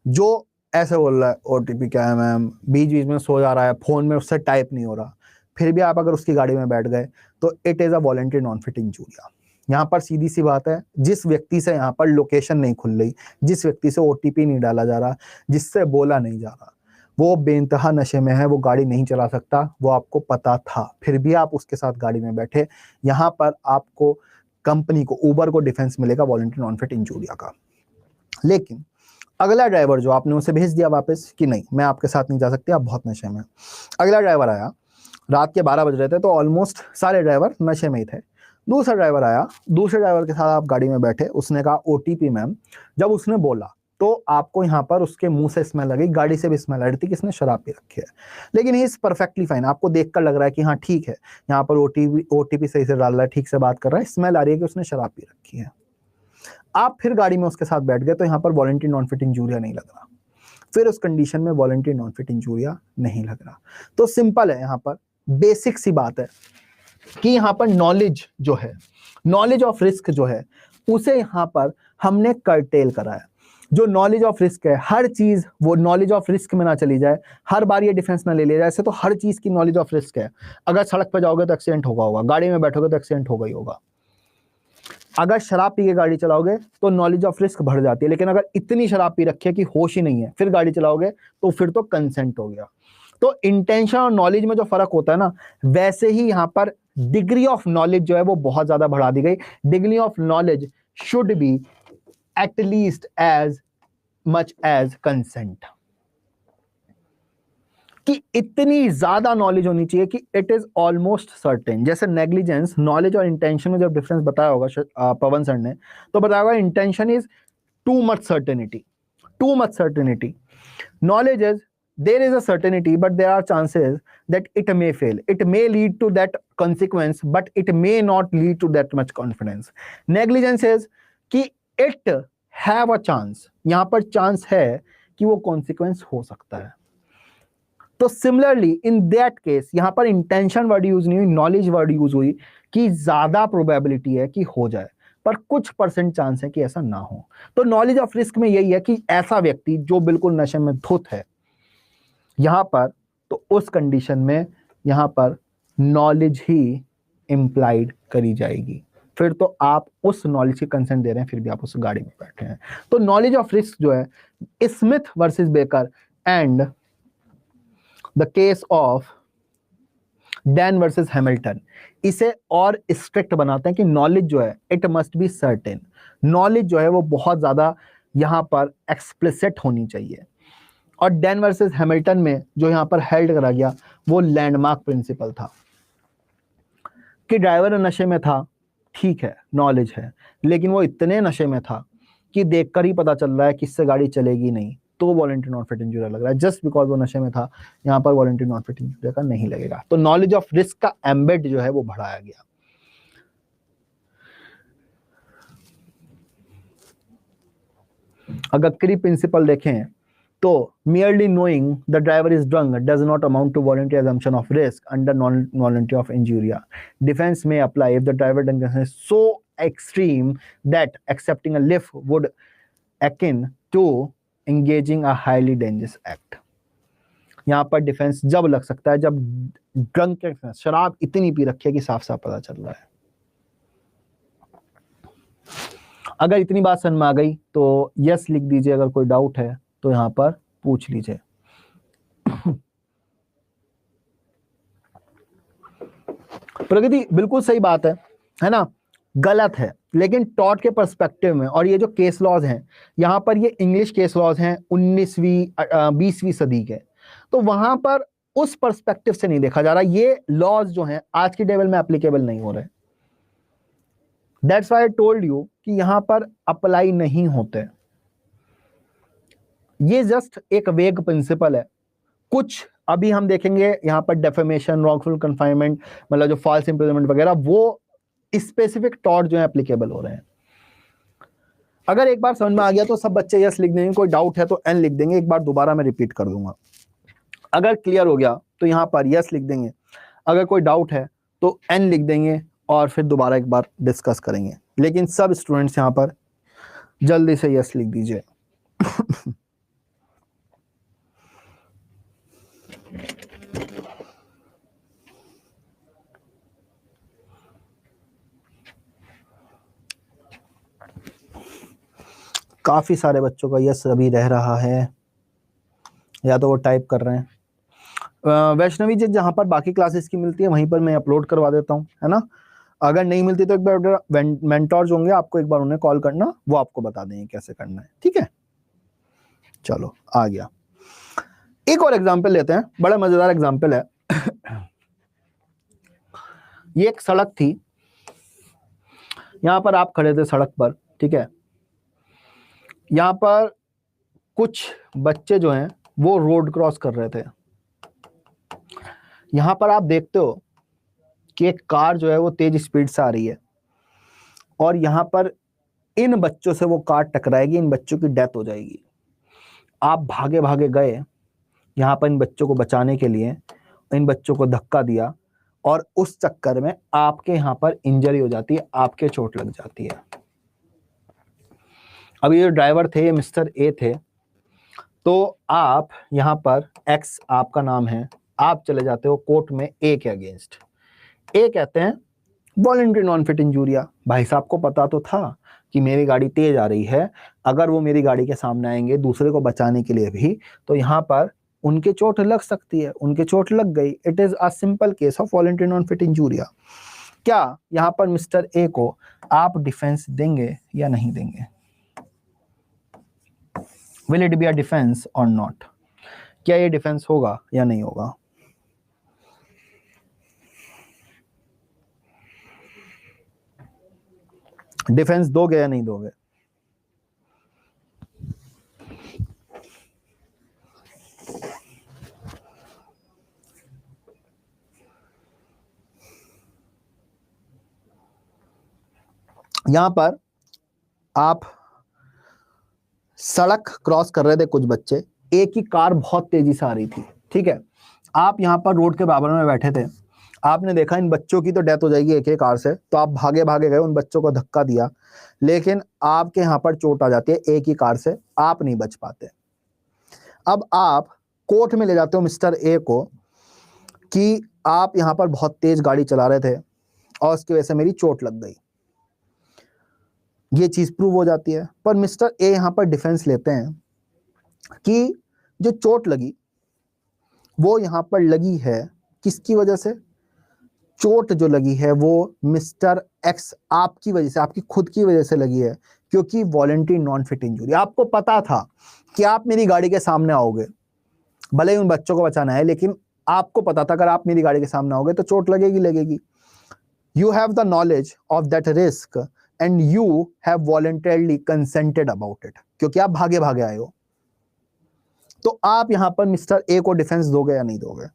जो ऐसे बोल रहा है ओटीपी क्या है मैम, बीच बीच में सो जा रहा है, फोन में उससे टाइप नहीं हो रहा, फिर भी आप अगर उसकी गाड़ी में बैठ गए तो it is a voluntary non fit injuria. यहाँ पर सीधी सी बात है, जिस व्यक्ति से यहाँ पर लोकेशन नहीं खुल रही, जिस व्यक्ति से ओटीपी नहीं डाला जा रहा, जिससे बोला नहीं जा रहा, वो बेइंतहा नशे में है, वो गाड़ी नहीं चला सकता, वो आपको पता था, फिर भी आप उसके साथ गाड़ी में बैठे, यहाँ पर आपको कंपनी को, उबर को डिफेंस मिलेगा वॉलंटरी नॉन फिट इंजूरिया का। लेकिन अगला ड्राइवर जो आपने उसे भेज दिया वापस कि नहीं मैं आपके साथ नहीं जा सकती, आप बहुत नशे में, अगला ड्राइवर आया रात के 12 बज रहे थे, तो ऑलमोस्ट सारे ड्राइवर नशे में ही थे। दूसरा ड्राइवर आया, दूसरे ड्राइवर के साथ आप गाड़ी में बैठे, उसने कहा ओटीपी मैम। जब उसने बोला तो आपको यहाँ पर उसके मुंह से स्मेल लगी, गाड़ी से भी स्मेल आ रही थी कि इसने शराब पी रखी है, लेकिन ही इज परफेक्टली फाइन। आपको देखकर लग रहा है कि हाँ ठीक है, यहाँ पर ओटीपी सही से डाल रहा है, ठीक से बात कर रहा है, स्मेल आ रही है कि उसने शराब पी रखी है। आप फिर गाड़ी में उसके साथ बैठ गए, तो यहाँ पर वॉलंटरी नॉन फिट इंजूरिया नहीं लग रहा, फिर उस कंडीशन में वॉलंटरी नॉन फिट इंजूरिया नहीं लग रहा। तो सिंपल है, यहाँ पर बेसिक सी बात है कि यहाँ पर नॉलेज जो है, नॉलेज ऑफ रिस्क जो है, उसे यहाँ पर हमने कर्टेल करा है। जो नॉलेज ऑफ रिस्क है, हर चीज वो नॉलेज ऑफ रिस्क में ना चली जाए, हर बार ये डिफेंस ना ले लिया जाए। ऐसे तो हर चीज की नॉलेज ऑफ रिस्क है। अगर सड़क पर जाओगे तो एक्सीडेंट होगा, गाड़ी में बैठोगे तो एक्सीडेंट होगा ही होगा। अगर शराब पी के गाड़ी चलाओगे तो नॉलेज ऑफ रिस्क बढ़ जाती है, लेकिन अगर इतनी शराब पी रखी है कि होश ही नहीं है फिर गाड़ी चलाओगे तो फिर तो कंसेंट हो गया। तो इंटेंशन और नॉलेज में जो फर्क होता है ना, वैसे ही यहां पर डिग्री ऑफ नॉलेज जो है वो बहुत ज्यादा बढ़ा दी गई। Degree of knowledge should be at least as much as consent, कि इतनी ज्यादा नॉलेज होनी चाहिए कि इट इज ऑलमोस्ट सर्टेन। जैसे नेग्लिजेंस, नॉलेज और इंटेंशन में जब डिफरेंस बताया होगा पवन सर ने, तो बताया होगा intention is too much certainty, too much certainty. Knowledge is there is a certainty, but there are chances that it may fail. It may lead to that consequence, but it may not lead to that much confidence. Negligence is कि it have a chance, यहाँ पर chance है कि वो consequence हो सकता है। तो सिमिलरली इन दैट केस यहाँ पर इंटेंशन वर्ड यूज नहीं हुई, नॉलेज वर्ड यूज हुई कि ज्यादा प्रोबेबिलिटी है कि हो जाए, पर कुछ परसेंट चांस है कि ऐसा ना हो। तो नॉलेज ऑफ रिस्क में यही है कि ऐसा व्यक्ति जो बिल्कुल नशे में धुत है यहां पर, तो उस कंडीशन में यहां पर नॉलेज ही इंप्लाइड करी जाएगी। फिर तो आप उस नॉलेज की कंसेंट दे रहे हैं, फिर भी आप उस गाड़ी में बैठे हैं। तो नॉलेज ऑफ रिस्क जो है, Smith versus Baker and the case of Dan versus Hamilton, इसे और स्ट्रिक्ट बनाते हैं कि नॉलेज जो है it must be certain. Knowledge जो है वो बहुत ज्यादा यहां पर एक्सप्लिसिट होनी चाहिए। और डैन वर्सेस हैमिल्टन में जो यहां पर हेल्ड करा गया वो लैंडमार्क प्रिंसिपल था कि ड्राइवर नशे में था, ठीक है नॉलेज है, लेकिन वो इतने नशे में था कि देखकर ही पता चल रहा है कि इससे गाड़ी चलेगी नहीं, तो वॉलंटरी नॉन फिट इंजूरिया लग रहा है। जस्ट बिकॉज वो नशे में था, यहाँ पर वॉलंटरी नॉन फिट इंजूरिया का नहीं लगेगा। तो नॉलेज ऑफ रिस्क का एम्बेड जो है वो बढ़ाया गया। अगर क्री प्रिंसिपल देखें तो merely knowing the driver is drunk does not amount to voluntary assumption of risk under non-voluntary of injuria. Defense may apply if the driver drunk is so extreme that accepting a lift would akin to engaging a highly dangerous act. यहाँ पर defence जब लग सकता है जब drunk, शराब इतनी P रखी है कि साफ साफ पता चल रहा है। अगर इतनी बात समझ में आ गई तो यस लिख दीजिए, अगर कोई डाउट है तो यहां पर पूछ लीजिए। प्रगति बिल्कुल सही बात है ना, गलत है, लेकिन टॉट के पर्सपेक्टिव में, और ये जो केस लॉज हैं यहां पर ये इंग्लिश केस लॉज हैं 19वीं 20वीं सदी के, तो वहां पर उस पर्सपेक्टिव से नहीं देखा जा रहा। ये लॉज जो हैं आज की लेवल में एप्लीकेबल नहीं हो रहे। That's why I told you कि यहां पर अप्लाई नहीं होते। ये जस्ट एक वेग प्रिंसिपल है। कुछ अभी हम देखेंगे यहाँ पर डेफेमेशन, रॉन्गफुल कन्फाइनमेंट, मतलब जो फॉल्स इंप्रिजनमेंट वगैरह, वो स्पेसिफिक टॉट जो है एप्लीकेबल हो रहे हैं। अगर एक बार समझ में आ गया तो सब बच्चे यस लिख देंगे, कोई डाउट है तो एन लिख देंगे। एक बार दोबारा मैं रिपीट कर दूंगा। अगर क्लियर हो गया तो यहाँ पर यस लिख देंगे, अगर कोई डाउट है तो एन लिख देंगे और फिर दोबारा एक बार डिस्कस करेंगे। लेकिन सब स्टूडेंट्स यहाँ पर जल्दी से यस लिख दीजिए। काफी सारे बच्चों का यस अभी रह रहा है, या तो वो टाइप कर रहे हैं। वैष्णवी जी जहां पर बाकी क्लासेस की मिलती है वहीं पर मैं अपलोड करवा देता हूं, है ना। अगर नहीं मिलती तो एक बार मेंटोर्स होंगे, आपको एक बार उन्हें कॉल करना, वो आपको बता देंगे कैसे करना है, ठीक है। चलो आ गया। एक और एग्जाम्पल लेते हैं, बड़ा मजेदार एग्जाम्पल है। ये एक सड़क थी, यहां पर आप खड़े थे सड़क पर, ठीक है। यहां पर कुछ बच्चे जो हैं वो रोड क्रॉस कर रहे थे। यहां पर आप देखते हो कि एक कार जो है वो तेज स्पीड से आ रही है और यहां पर इन बच्चों से वो कार टकराएगी, इन बच्चों की डेथ हो जाएगी। आप भागे भागे गए यहां पर इन बच्चों को बचाने के लिए, इन बच्चों को धक्का दिया और उस चक्कर में आपके यहां पर इंजरी हो जाती है, आपके चोट लग जाती है। अब ये जो ड्राइवर थे, ये मिस्टर ए थे, तो आप यहां पर एक्स आपका नाम है, आप चले जाते हो कोर्ट में ए के अगेंस्ट। ए कहते हैं वॉलंटरी नॉन फिट इंजूरिया। भाई साहब को पता तो था कि मेरी गाड़ी तेज आ रही है, अगर वो मेरी गाड़ी के सामने आएंगे दूसरे को बचाने के लिए भी, तो यहाँ पर उनके चोट लग सकती है, उनके चोट लग गई। It is a simple case of voluntary non fit injuria. क्या यहाँ पर मिस्टर ए को आप डिफेंस देंगे या नहीं देंगे? Will it be a defence और नॉट? क्या ये डिफेंस होगा या नहीं होगा? डिफेंस दोगे या नहीं दोगे? यहां पर आप सड़क क्रॉस कर रहे थे कुछ बच्चे, एक ही कार बहुत तेजी से आ रही थी, ठीक है। आप यहां पर रोड के बराबर में बैठे थे, आपने देखा इन बच्चों की तो डेथ हो जाएगी एक एक कार से, तो आप भागे भागे गए, उन बच्चों को धक्का दिया, लेकिन आपके यहां पर चोट आ जाती है एक ही कार से, आप नहीं बच पाते। अब आप कोर्ट में ले जाते हो मिस्टर ए को कि आप यहां पर बहुत तेज गाड़ी चला रहे थे और उसकी वजह से मेरी चोट लग गई। ये चीज प्रूव हो जाती है, पर मिस्टर ए यहां पर डिफेंस लेते हैं कि जो चोट लगी वो यहां पर लगी है किसकी वजह से? चोट जो लगी है वो मिस्टर एक्स आपकी वजह से, आपकी खुद की वजह से लगी है, क्योंकि वॉलंटरी नॉन फिट इंजरी। आपको पता था कि आप मेरी गाड़ी के सामने आओगे, भले ही उन बच्चों को बचाना है, लेकिन आपको पता था अगर आप मेरी गाड़ी के सामने आओगे तो चोट लगेगी लगेगी। You have the knowledge of that risk and you have voluntarily consented about it, क्योंकि आप भागे भागे आए हो। तो आप यहां पर मिस्टर ए को डिफेंस दोगे या नहीं दोगे?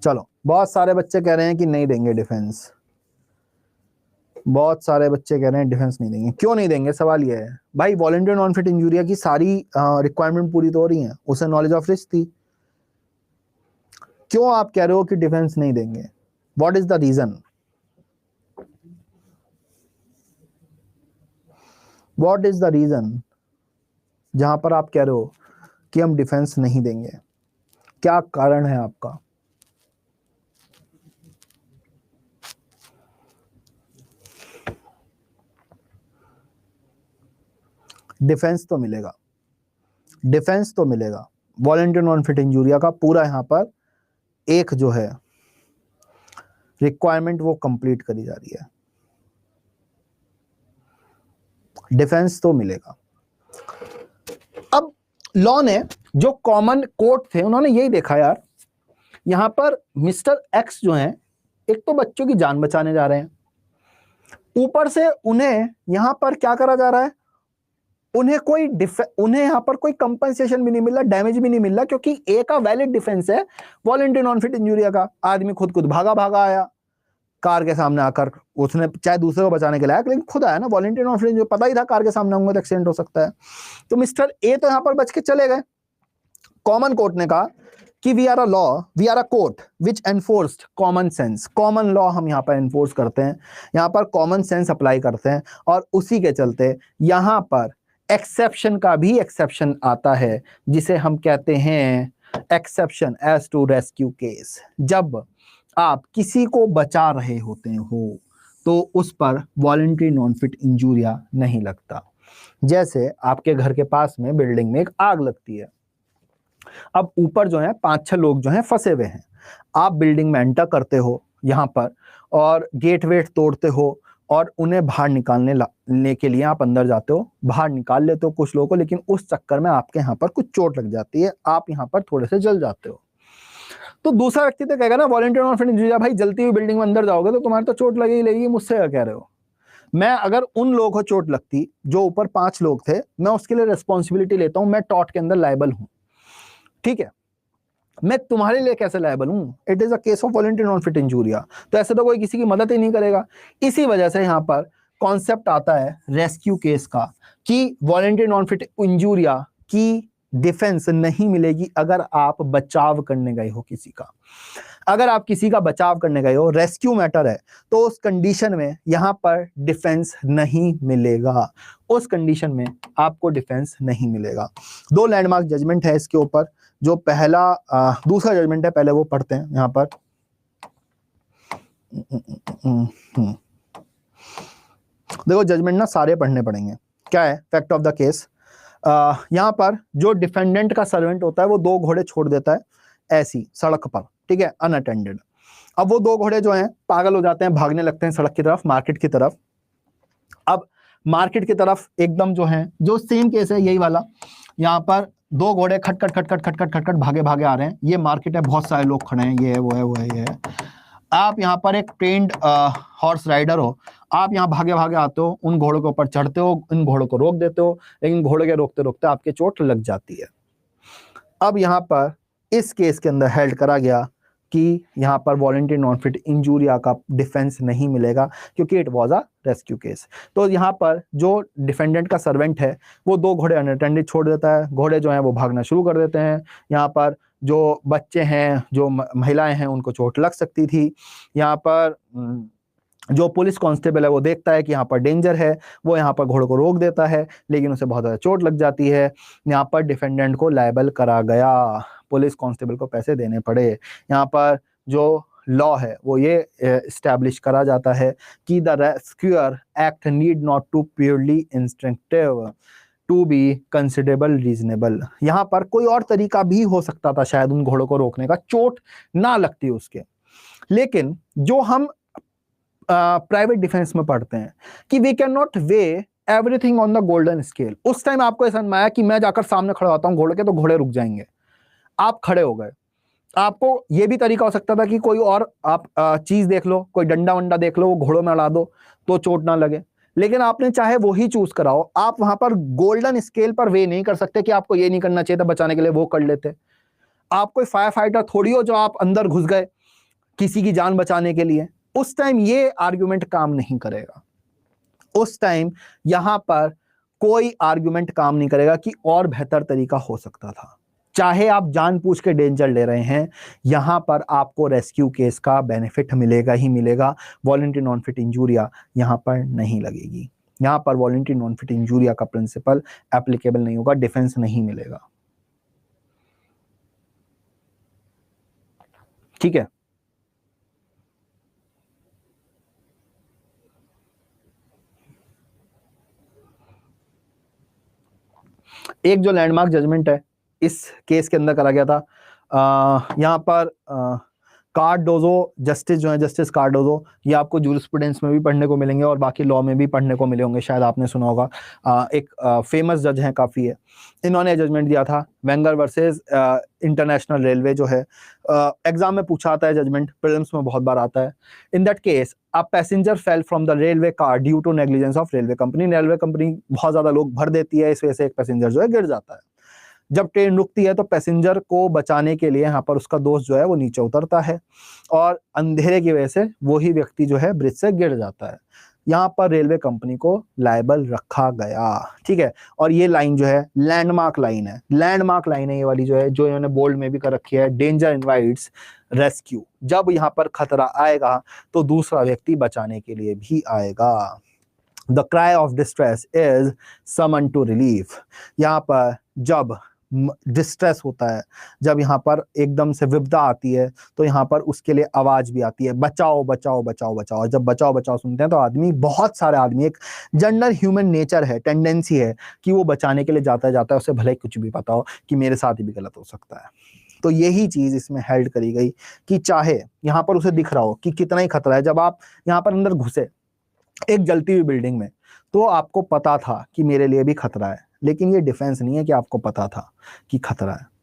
चलो, बहुत सारे बच्चे कह रहे हैं कि नहीं देंगे डिफेंस, बहुत सारे बच्चे कह रहे हैं डिफेंस नहीं देंगे। क्यों नहीं देंगे? सवाल ये है भाई, वॉलंटरी नॉन फिट इंजूरिया की सारी रिक्वायरमेंट पूरी तो हो रही है, उसे नॉलेज ऑफ रिस्क थी, क्यों आप कह रहे हो कि डिफेंस नहीं देंगे? What is the reason? What is the reason जहां पर आप कह रहे हो कि हम डिफेंस नहीं देंगे? क्या कारण है आपका? डिफेंस तो मिलेगा, डिफेंस तो मिलेगा। वॉलंटरी नॉन फिट इंजूरिया का पूरा यहां पर एक जो है रिक्वायरमेंट वो कंप्लीट करी जा रही है, डिफेंस तो मिलेगा। अब लॉ ने जो कॉमन कोर्ट थे उन्होंने यही देखा यार, यहां पर मिस्टर एक्स जो हैं, एक तो बच्चों की जान बचाने जा रहे हैं, ऊपर से उन्हें यहां पर क्या करा जा रहा है, उन्हें यहां पर कोई कंपनसेशन भी नहीं मिल रहा, डैमेज भी नहीं मिल रहा, क्योंकि ए का वैलिड डिफेंस है वॉलंटरी नॉन फिट इंजूरिया का। आदमी खुद भागा भागा आया कार के सामने आकर, उसने चाहे दूसरे को बचाने के लिए आया, लेकिन खुद आया ना, वॉलंटरी नॉन फिट इंजूरिया, पता ही था कार के सामने आऊंगा तो एक्सीडेंट हो सकता है। तो मिस्टर ए तो यहां पर बच के चले गए। कॉमन कोर्ट ने कहा कि we are a court which enforced common sense. Common law हम यहाँ पर एनफोर्स करते हैं, यहाँ पर कॉमन सेंस अप्लाई करते हैं, और उसी के चलते यहाँ पर एक्सेप्शन का भी एक्सेप्शन आता है, जिसे हम कहते हैं exception as to rescue case. जब आप किसी को बचा रहे होते हो तो उस पर वॉलंटरी नॉन फिट इंजूरिया नहीं लगता। जैसे आपके घर के पास में बिल्डिंग में एक आग लगती है, अब ऊपर जो है 5-6 लोग जो हैं फंसे हुए हैं, आप बिल्डिंग में एंटर करते हो यहाँ पर और गेट वेट तोड़ते हो और उन्हें बाहर निकालने के लिए आप अंदर जाते हो, बाहर निकाल लेते हो कुछ लोगों को, लेकिन उस चक्कर में आपके यहाँ पर कुछ चोट लग जाती है, आप यहाँ पर थोड़े से जल जाते हो। तो दूसरा व्यक्ति तो कहेगा ना वॉलंटियर नॉन फिट इंजूरी, भाई जलती हुई बिल्डिंग में अंदर जाओगे तो तुम्हारे तो चोट लगी ही लगेगी, मुझसे क्या कह रहे हो। मैं अगर उन लोगों को चोट लगती जो ऊपर 5 लोग थे, मैं उसके लिए रिस्पॉन्सिबिलिटी लेता हूं, मैं टॉट के अंदर लायबल हूं, ठीक है। मैं तुम्हारे लिए कैसे लायबल हूं? It is a case of volunteer non fit injuria, तो ऐसे तो कोई किसी की मदद ही नहीं करेगा। इसी वजह से यहाँ पर कॉन्सेप्ट आता है रेस्क्यू केस का कि वॉलंटियर नॉन फिट इंजूरिया की डिफेंस नहीं मिलेगी अगर आप बचाव करने गए हो किसी का। अगर आप किसी का बचाव करने गए हो, रेस्क्यू मैटर है, तो उस कंडीशन में यहां पर डिफेंस नहीं मिलेगा, उस कंडीशन में आपको डिफेंस नहीं मिलेगा। 2 लैंडमार्क जजमेंट है इसके ऊपर। जो पहला दूसरा जजमेंट है, पहले वो पढ़ते हैं यहां पर। देखो जजमेंट ना सारे पढ़ने पड़ेंगे। क्या है फैक्ट ऑफ द केस? यहां पर जो डिफेंडेंट का सर्वेंट होता है वो 2 घोड़े छोड़ देता है ऐसी सड़क पर, ठीक है, अनअटेंडेड। अब वो 2 घोड़े जो हैं पागल हो जाते हैं, भागने लगते हैं सड़क की तरफ, मार्केट की तरफ। अब मार्केट की तरफ एकदम जो है, जो सेम केस है यही वाला, यहाँ पर 2 घोड़े खटखट खटखट खटखट खटखट भागे भागे आ रहे हैं। ये मार्केट है, बहुत सारे लोग खड़े हैं, ये है वो है वो है ये है। आप यहाँ पर एक ट्रेंड हॉर्स राइडर हो, आप यहाँ भागे भागे आते हो, उन घोड़ों के ऊपर चढ़ते हो, इन घोड़ों को रोक देते हो, लेकिन घोड़े के रोकते रोकते आपके चोट लग जाती है। अब यहाँ पर इस केस के अंदर हेल्ड करा गया कि यहाँ पर वॉलंटियर नॉन फिट इंजूरिया का डिफेंस नहीं मिलेगा क्योंकि it was a rescue case. तो यहाँ पर जो डिफेंडेंट का सर्वेंट है वो 2 घोड़े अनअटेंडेड छोड़ देता है, घोड़े जो हैं वो भागना शुरू कर देते हैं। यहाँ पर जो बच्चे हैं, जो महिलाएं हैं, उनको चोट लग सकती थी। यहाँ पर जो पुलिस कांस्टेबल है वो देखता है कि यहाँ पर डेंजर है, वो यहाँ पर घोड़े को रोक देता है, लेकिन उसे बहुत ज़्यादा चोट लग जाती है। यहाँ पर डिफेंडेंट को लायबल करा गया, पुलिस कांस्टेबल को पैसे देने पड़े। यहाँ पर जो लॉ है वो ये एस्टैब्लिश करा जाता है कि the rescuer act need not to purely instinctive to be considerable reasonable. यहाँ पर कोई और तरीका भी हो सकता था शायद उन घोड़ों को रोकने का, चोट ना लगती उसके। लेकिन जो हम प्राइवेट डिफेंस में पढ़ते हैं कि we can not weigh everything on the golden scale. उस टाइम आपको ऐसा आया कि मैं जाकर सामने खड़ा होता हूं घोड़े के तो घोड़े रुक जाएंगे, आप खड़े हो गए। आपको यह भी तरीका हो सकता था कि कोई और आप चीज देख लो, कोई डंडा वंडा देख लो, वो घोड़ों में अड़ा दो तो चोट ना लगे, लेकिन आपने चाहे वो ही चूज कराओ। आप वहां पर गोल्डन स्केल पर वे नहीं कर सकते कि आपको ये नहीं करना चाहिए था बचाने के लिए, वो कर लेते। आप कोई फायर फाइटर थोड़ी हो जो आप अंदर घुस गए किसी की जान बचाने के लिए। उस टाइम ये आर्गुमेंट काम नहीं करेगा, उस टाइम यहां पर कोई आर्गुमेंट काम नहीं करेगा कि और बेहतर तरीका हो सकता था। चाहे आप जानबूझ के डेंजर ले रहे हैं, यहां पर आपको रेस्क्यू केस का बेनिफिट मिलेगा ही मिलेगा, वॉलंटियर नॉन फिट इंजूरिया यहां पर नहीं लगेगी। यहां पर वॉलंटियर नॉन फिट इंजूरिया का प्रिंसिपल एप्लीकेबल नहीं होगा, डिफेंस नहीं मिलेगा। ठीक है, एक जो लैंडमार्क जजमेंट है इस केस के अंदर करा गया था, यहाँ पर कार्डोजो जस्टिस जो है, जस्टिस कार्डोजो, ये आपको जूरिस्प्रूडेंस में भी पढ़ने को मिलेंगे और बाकी लॉ में भी पढ़ने को मिले होंगे, शायद आपने सुना होगा। एक फेमस जज हैं काफ़ी है। इन्होंने जजमेंट दिया था वेंगर वर्सेस इंटरनेशनल रेलवे जो है, एग्जाम में पूछा आता है जजमेंट, प्रीलिम्स में बहुत बार आता है। In that case a passenger fell from the railway car due to negligence of railway company. Railway company बहुत ज़्यादा लोग भर देती है, इस वजह से एक पैसेंजर जो है गिर जाता है। जब ट्रेन रुकती है तो पैसेंजर को बचाने के लिए यहाँ पर उसका दोस्त जो है वो नीचे उतरता है और अंधेरे की वजह से वही व्यक्ति जो है ब्रिज से गिर जाता है। यहाँ पर रेलवे कंपनी को लायबल रखा गया, ठीक है। और ये लाइन जो है लैंडमार्क लाइन है, लैंडमार्क लाइन है ये वाली जो है, जो इन्होंने बोल्ड में भी कर रखी है, डेंजर इनवाइट्स रेस्क्यू। जब यहाँ पर खतरा आएगा तो दूसरा व्यक्ति बचाने के लिए भी आएगा। The cry of distress is summon to relief. यहाँ पर जब डिस्ट्रेस होता है, जब यहाँ पर एकदम से विपदा आती है तो यहाँ पर उसके लिए आवाज भी आती है, बचाओ बचाओ बचाओ बचाओ। जब बचाओ बचाओ सुनते हैं तो आदमी, बहुत सारे आदमी, एक जनरल ह्यूमन नेचर है, टेंडेंसी है कि वो बचाने के लिए जाता है, उसे भले कुछ भी पता हो कि मेरे साथ भी गलत हो सकता है। तो यही चीज इसमें हेल्ड करी गई कि चाहे यहाँ पर उसे दिख रहा हो कि कितना ही खतरा है, जब आप यहाँ पर अंदर घुसे एक जलती हुई बिल्डिंग में, तो आपको पता था कि मेरे लिए भी खतरा है, लेकिन ये डिफेंस नहीं है कि आपको पता था कि खतरा है।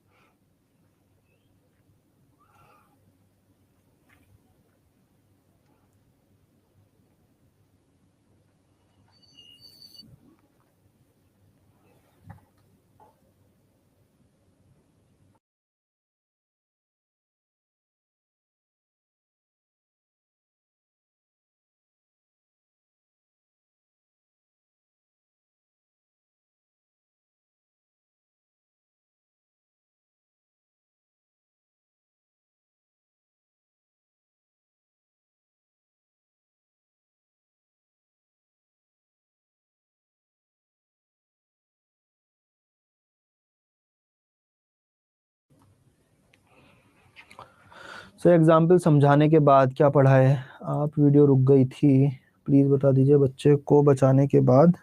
सो एग्जाम्पल समझाने के बाद क्या पढ़ा है? आप वीडियो रुक गई थी, प्लीज बता दीजिए। बच्चे को बचाने के बाद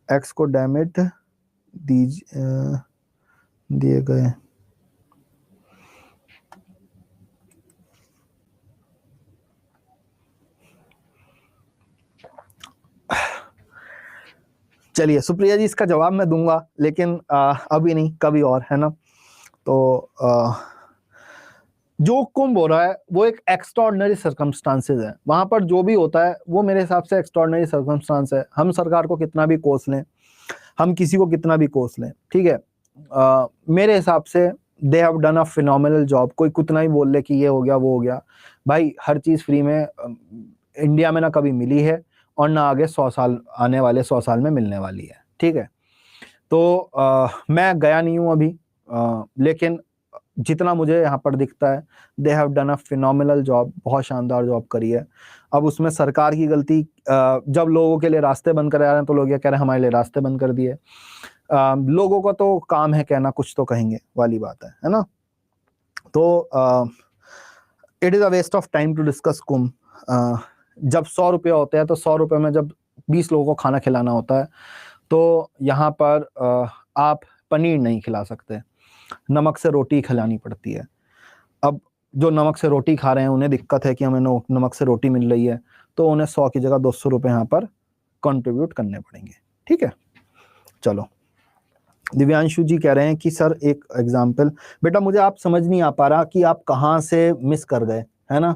एक्स को डैमेज दिए गए। चलिए सुप्रिया जी, इसका जवाब मैं दूंगा, लेकिन अभी नहीं, कभी और, है ना। तो जो कुंभ हो रहा है वो एक एक्स्ट्राऑर्डिनरी सर्कमस्टांसेस है। वहां पर जो भी होता है वो मेरे हिसाब से एक्स्ट्राऑर्डिनरी सर्कमस्टांस है। हम सरकार को कितना भी कोस लें, हम किसी को कितना भी कोस लें, ठीक है, मेरे हिसाब से they have done a phenomenal job. कोई कितना ही बोल ले कि ये हो गया वो हो गया, भाई हर चीज फ्री में इंडिया में ना कभी मिली है और ना आगे 100 साल, आने वाले 100 साल में मिलने वाली है, ठीक है। तो मैं गया नहीं हूं अभी, लेकिन जितना मुझे यहाँ पर दिखता है they have done a phenomenal job, बहुत शानदार जॉब करी है। अब उसमें सरकार की गलती, जब लोगों के लिए रास्ते बंद करे जा रहे हैं तो लोग ये कह रहे हैं हमारे लिए रास्ते बंद कर दिए। लोगों का तो काम है कहना, कुछ तो कहेंगे वाली बात है ना। तो it is a waste of time to discuss Kumbh. जब 100 रुपये होते हैं तो 100 रुपये में जब 20 लोगों को खाना खिलाना होता है, तो यहाँ पर आप पनीर नहीं खिला सकते, नमक से रोटी खिलानी पड़ती है। अब जो नमक से रोटी खा रहे हैं उन्हें दिक्कत है कि हमें नमक से रोटी मिल रही है, तो उन्हें 100 की जगह 200 रुपये यहाँ पर कंट्रीब्यूट करने पड़ेंगे, ठीक है। चलो, दिव्यांशु जी कह रहे हैं कि सर एक एग्जाम्पल। बेटा मुझे आप समझ नहीं आ पा रहा कि आप कहाँ से मिस कर गए, है ना,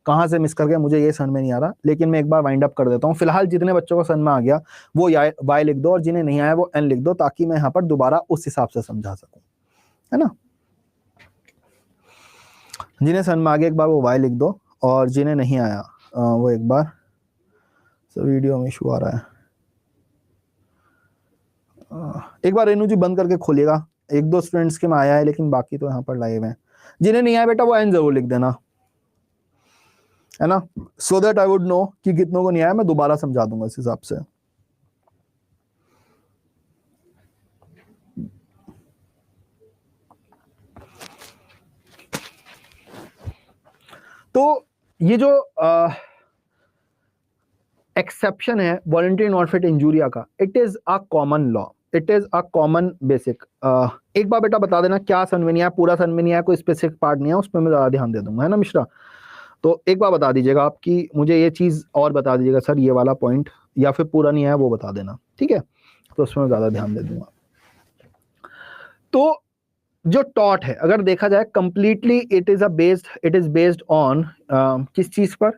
कहाँ से मिस कर गए, मुझे ये समझ में नहीं आ रहा। लेकिन मैं एक बार वाइंड अप कर देता हूँ। फिलहाल जितने बच्चों को समझ में आ गया वो वाई लिख दो, और जिन्हें नहीं आया वो एन लिख दो, ताकि मैं यहाँ पर दोबारा उस हिसाब से समझा सकूँ, है ना। जिन्हें समझ में आ गया एक बार वो वाई लिख दो, और जिन्हें नहीं आया वो एक बार, वीडियो में इशू आ रहा है, एक बार रेनू जी बंद करके खोलिएगा। एक दो स्टूडेंट्स के में आया है, लेकिन बाकी तो यहाँ पर लाइव हैं। जिन्हें नहीं आया बेटा वो एन जरूर लिख देना, है ना, so that I would know कि कितनों को नहीं आया, मैं दोबारा समझा दूंगा इस हिसाब से। तो ये जो एक्सेप्शन है वॉलंटरी नॉट फिट इंजूरिया का, it is a common law, it is a common basic. एक बार बेटा बता देना क्या सन में नहीं आया, पूरा सन में नहीं आया, कोई स्पेसिफिक पार्ट नहीं है, उस पर मैं ज्यादा ध्यान दे दूंगा, है ना मिश्रा। तो एक बार बता दीजिएगा आप कि मुझे ये चीज और बता दीजिएगा सर, ये वाला पॉइंट, या फिर पूरा नहीं आया वो बता देना, ठीक है, तो उसमें मैं ज्यादा ध्यान दे दूंगा। तो जो टॉट है अगर देखा जाए completely it is based on किस चीज पर,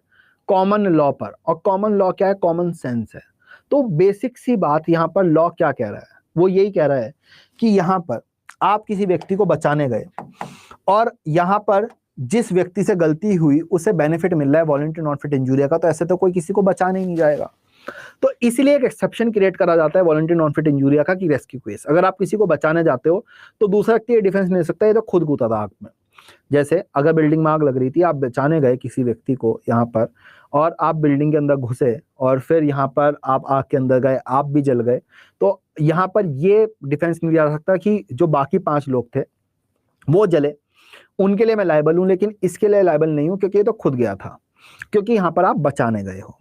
कॉमन लॉ पर। और कॉमन लॉ क्या है, कॉमन सेंस है। तो बेसिक सी बात यहाँ पर लॉ क्या कह रहा है, वो यही कह रहा है कि यहाँ पर आप किसी व्यक्ति को बचाने गए, और यहाँ पर जिस व्यक्ति से गलती हुई उसे बेनिफिट मिल रहा है वॉलंटरी नॉट फिट इंजूरिया का, तो ऐसे तो कोई किसी को बचाने ही नहीं जाएगा। तो इसीलिए एक एक्सेप्शन क्रिएट करा जाता है वॉलंटरी नॉन फिट इंजूरिया का, कि रेस्क्यू केस अगर आप किसी को बचाने जाते हो तो दूसरा व्यक्ति ये डिफेंस नहीं दे सकता, ये तो खुद कूदा था आग में। जैसे अगर बिल्डिंग में आग लग रही थी, आप बचाने गए किसी व्यक्ति को यहाँ पर, और आप बिल्डिंग के अंदर घुसे, और फिर यहाँ पर आप आग के अंदर गए, आप भी जल गए, तो यहाँ पर ये डिफेंस नहीं दिया जा सकता कि जो बाकी 5 लोग थे वो जले, उनके लिए मैं लायबल हूं, लेकिन इसके लिए लायबल नहीं हूं क्योंकि ये तो खुद गया था, क्योंकि यहाँ पर आप बचाने गए हो।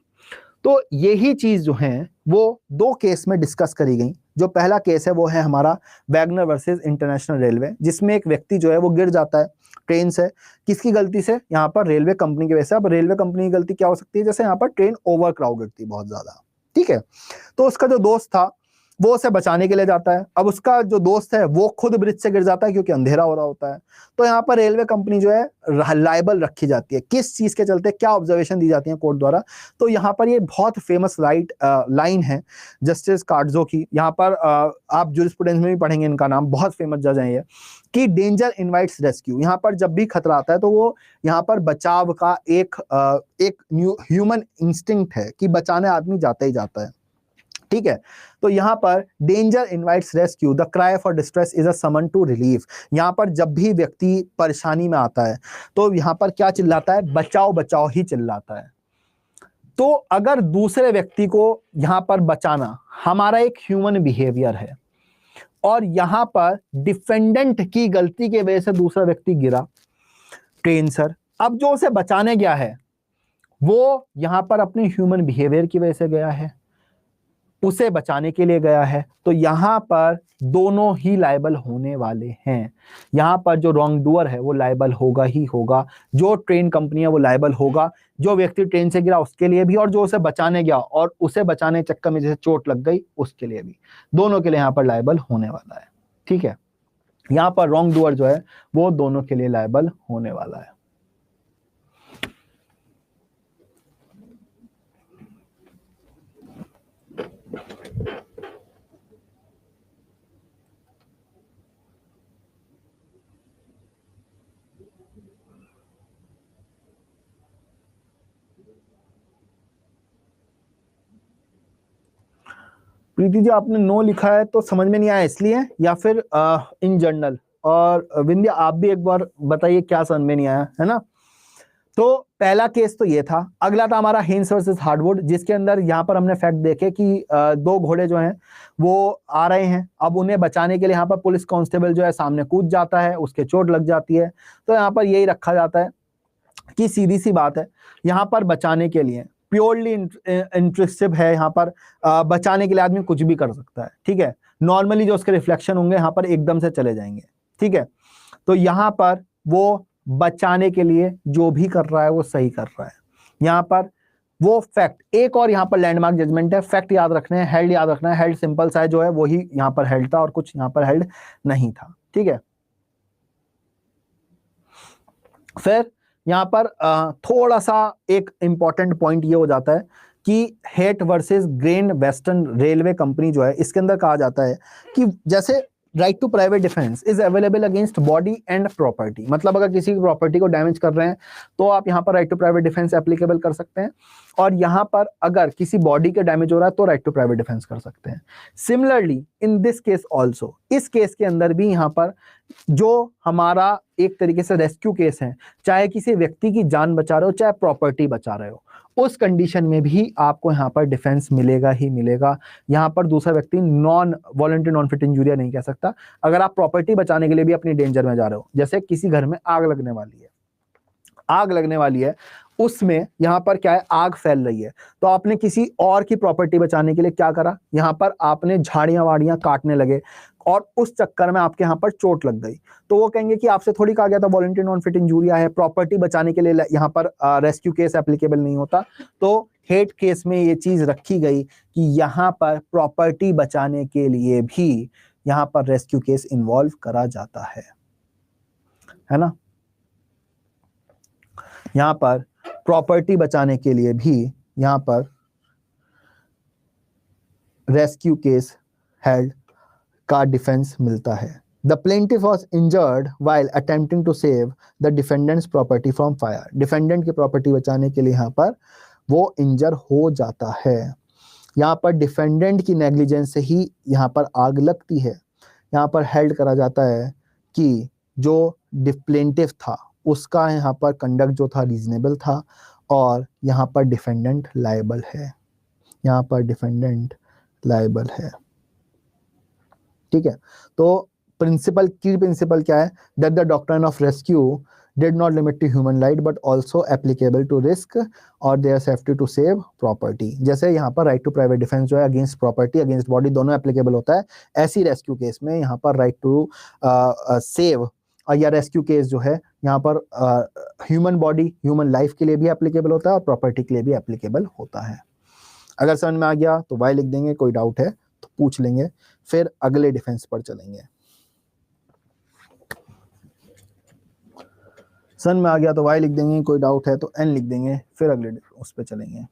तो यही चीज जो है वो 2 केस में डिस्कस करी गई, जो पहला केस है वो है हमारा वैगनर वर्सेस इंटरनेशनल रेलवे, जिसमें एक व्यक्ति जो है वो गिर जाता है ट्रेन से। किसकी गलती से? यहाँ पर रेलवे कंपनी की वजह से। अब रेलवे कंपनी की गलती क्या हो सकती है? जैसे यहाँ पर ट्रेन ओवर क्राउडेड थी बहुत ज्यादा, ठीक है, तो उसका जो दोस्त था वो उसे बचाने के लिए जाता है। अब उसका जो दोस्त है वो खुद ब्रिज से गिर जाता है क्योंकि अंधेरा हो रहा होता है। तो यहाँ पर रेलवे कंपनी जो है लायबल रखी जाती है। किस चीज के चलते? क्या ऑब्जर्वेशन दी जाती है कोर्ट द्वारा? तो यहाँ पर ये बहुत फेमस लाइन है जस्टिस कार्डो की। यहाँ पर आप जूरिस्प्रूडेंस में भी पढ़ेंगे इनका नाम, बहुत फेमस जज है ये, कि डेंजर इनवाइट्स रेस्क्यू। यहाँ पर जब भी खतरा आता है तो वो यहाँ पर बचाव का एक ह्यूमन इंस्टिंक्ट है कि बचाने आदमी जाता ही जाता है, ठीक है। तो यहाँ पर danger invites rescue, the cry for distress is a summon to relief. यहाँ पर जब भी व्यक्ति परेशानी में आता है तो यहाँ पर क्या चिल्लाता है? बचाओ बचाओ ही चिल्लाता है। तो अगर दूसरे व्यक्ति को यहाँ पर बचाना हमारा एक ह्यूमन बिहेवियर है, और यहाँ पर डिफेंडेंट की गलती की वजह से दूसरा व्यक्ति गिरा ट्रेन सर, अब जो उसे बचाने गया है वो यहाँ पर अपने ह्यूमन बिहेवियर की वजह से गया है, उसे बचाने के लिए गया है, तो यहां पर दोनों ही लायबल होने वाले हैं। यहां पर जो रॉन्ग डूअर है वो लायबल होगा ही होगा, जो ट्रेन कंपनी है वो लायबल होगा, जो व्यक्ति ट्रेन से गिरा उसके लिए भी, और जो उसे बचाने गया और उसे बचाने के चक्कर में जैसे चोट लग गई उसके लिए भी, दोनों के लिए यहां पर लायबल होने वाला है, ठीक है। यहां पर रॉन्ग डूअर जो है वो दोनों के लिए लायबल होने वाला है। प्रीति जी आपने नो लिखा है तो समझ में नहीं आया इसलिए, या फिर इन जनरल? और विंध्या आप भी एक बार बताइए क्या समझ में नहीं आया, है ना। तो पहला केस तो ये था। अगला था हमारा हेन्स वर्सेस हार्डवुड, जिसके अंदर यहाँ पर हमने फैक्ट देखे कि दो घोड़े जो हैं वो आ रहे हैं। अब उन्हें बचाने के लिए यहाँ पर पुलिस कांस्टेबल जो है सामने कूद जाता है, उसके चोट लग जाती है। तो यहाँ पर यही रखा जाता है कि सीधी सी बात है, यहाँ पर बचाने के लिए प्योरली इंटरेस्टिव है, यहाँ पर बचाने के लिए आदमी कुछ भी कर सकता है, ठीक है। नॉर्मली जो उसके रिफ्लेक्शन होंगे यहाँ पर एकदम से चले जाएंगे, ठीक है। तो यहाँ पर वो बचाने के लिए जो भी कर रहा है वो सही कर रहा है। यहाँ पर वो फैक्ट, एक और यहाँ पर लैंडमार्क जजमेंट है, फैक्ट याद रखने हैं, हेल्ड याद रखना है। हेल्ड सिंपल सा है जो है वही यहाँ पर हेल्ड था और कुछ यहाँ पर हेल्ड नहीं था, ठीक है। फिर यहाँ पर थोड़ा सा एक इंपॉर्टेंट पॉइंट ये हो जाता है कि हेट versus Great Western Railway Company जो है, इसके अंदर कहा जाता है कि जैसे right to private defence is available against body and property, मतलब अगर किसी की प्रॉपर्टी को डैमेज कर रहे हैं तो आप यहाँ पर right to private defence applicable कर सकते हैं, और यहाँ पर अगर किसी बॉडी के डैमेज हो रहा है तो राइट टू प्राइवेट डिफेंस कर सकते हैं। Similarly in this case also, इस केस के अंदर भी यहाँ पर जो हमारा एक तरीके से रेस्क्यू केस है, चाहे किसी व्यक्ति की जान बचा रहे हो चाहे प्रॉपर्टी बचा रहे हो, उस कंडीशन में भी आपको यहाँ पर डिफेंस मिलेगा ही मिलेगा। यहाँ पर दूसरा व्यक्ति non voluntary non fit injuria नहीं कह सकता। अगर आप प्रॉपर्टी बचाने के लिए भी अपनी डेंजर में जा रहे हो, जैसे किसी घर में आग लगने वाली है, आग लगने वाली है, उसमें यहाँ पर क्या है, आग फैल रही है, तो आपने किसी और की प्रॉपर्टी बचाने के लिए क्या करा, यहाँ पर आपने झाड़ियां वाड़ियां काटने लगे और उस चक्कर में आपके यहाँ पर चोट लग गई, तो वो कहेंगे कि आपसे थोड़ी कहा गया था वॉलंटरी नॉन फिट इंजूरिया है, प्रॉपर्टी बचाने के लिए यहाँ पर रेस्क्यू केस एप्लीकेबल नहीं होता। तो हेट केस में ये चीज रखी गई कि यहाँ पर प्रॉपर्टी बचाने के लिए भी यहाँ पर रेस्क्यू केस इन्वॉल्व करा जाता है ना। यहाँ पर प्रॉपर्टी बचाने के लिए भी यहाँ पर रेस्क्यू केस हेल्ड का डिफेंस मिलता है। The plaintiff was injured while attempting to save the defendant's property from fire, defendant की प्रॉपर्टी बचाने के लिए यहाँ पर वो इंजर हो जाता है। यहाँ पर डिफेंडेंट की नेग्लिजेंस से ही यहाँ पर आग लगती है। यहाँ पर हेल्ड करा जाता है कि जो प्लेंटिफ था उसका यहाँ पर कंडक्ट जो था रीजनेबल था, और यहाँ पर डिफेंडेंट लायबल है, यहाँ पर डिफेंडेंट लायबल है, ठीक है। तो प्रिंसिपल, की प्रिंसिपल क्या है, that the doctrine of rescue did not limit to human life but also applicable to risk or their safety to save property। जैसे यहाँ पर राइट टू प्राइवेट डिफेंस जो है अगेंस्ट प्रॉपर्टी अगेंस्ट बॉडी दोनों applicable होता है, ऐसी rescue case में यहाँ पर राइट टू सेव या रेस्क्यू केस जो है यहाँ पर ह्यूमन बॉडी ह्यूमन लाइफ के लिए भी एप्लीकेबल होता है और प्रॉपर्टी के लिए भी एप्लीकेबल होता है। अगर समझ में आ गया तो वाई लिख देंगे, कोई डाउट है तो पूछ लेंगे, फिर अगले डिफेंस पर चलेंगे। सन में आ गया तो वाई लिख देंगे, कोई डाउट है तो एन लिख देंगे, फिर अगले उस पर चलेंगे।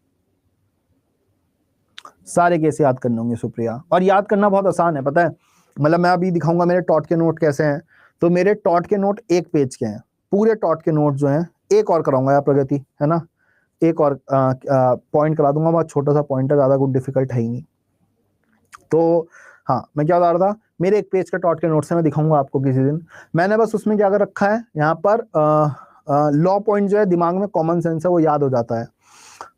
सारे केस याद करने होंगे सुप्रिया, और याद करना बहुत आसान है, पता है। मतलब मैं अभी दिखाऊंगा मेरे टॉट के नोट कैसे हैं। तो मेरे टॉट के नोट एक पेज के हैं, पूरे टॉट के नोट जो हैं एक और कराऊंगा यार प्रगति, है ना, एक और पॉइंट करा दूंगा, बहुत छोटा सा पॉइंट है, ज्यादा कुछ डिफिकल्ट है ही नहीं। तो हाँ, मैं क्या बता रहा था, मेरे एक पेज का टॉट के नोट्स है, मैं दिखाऊंगा आपको किसी दिन। मैंने बस उसमें क्या कर रखा है, यहाँ पर लॉ पॉइंट जो है दिमाग में कॉमन सेंस है वो याद हो जाता है।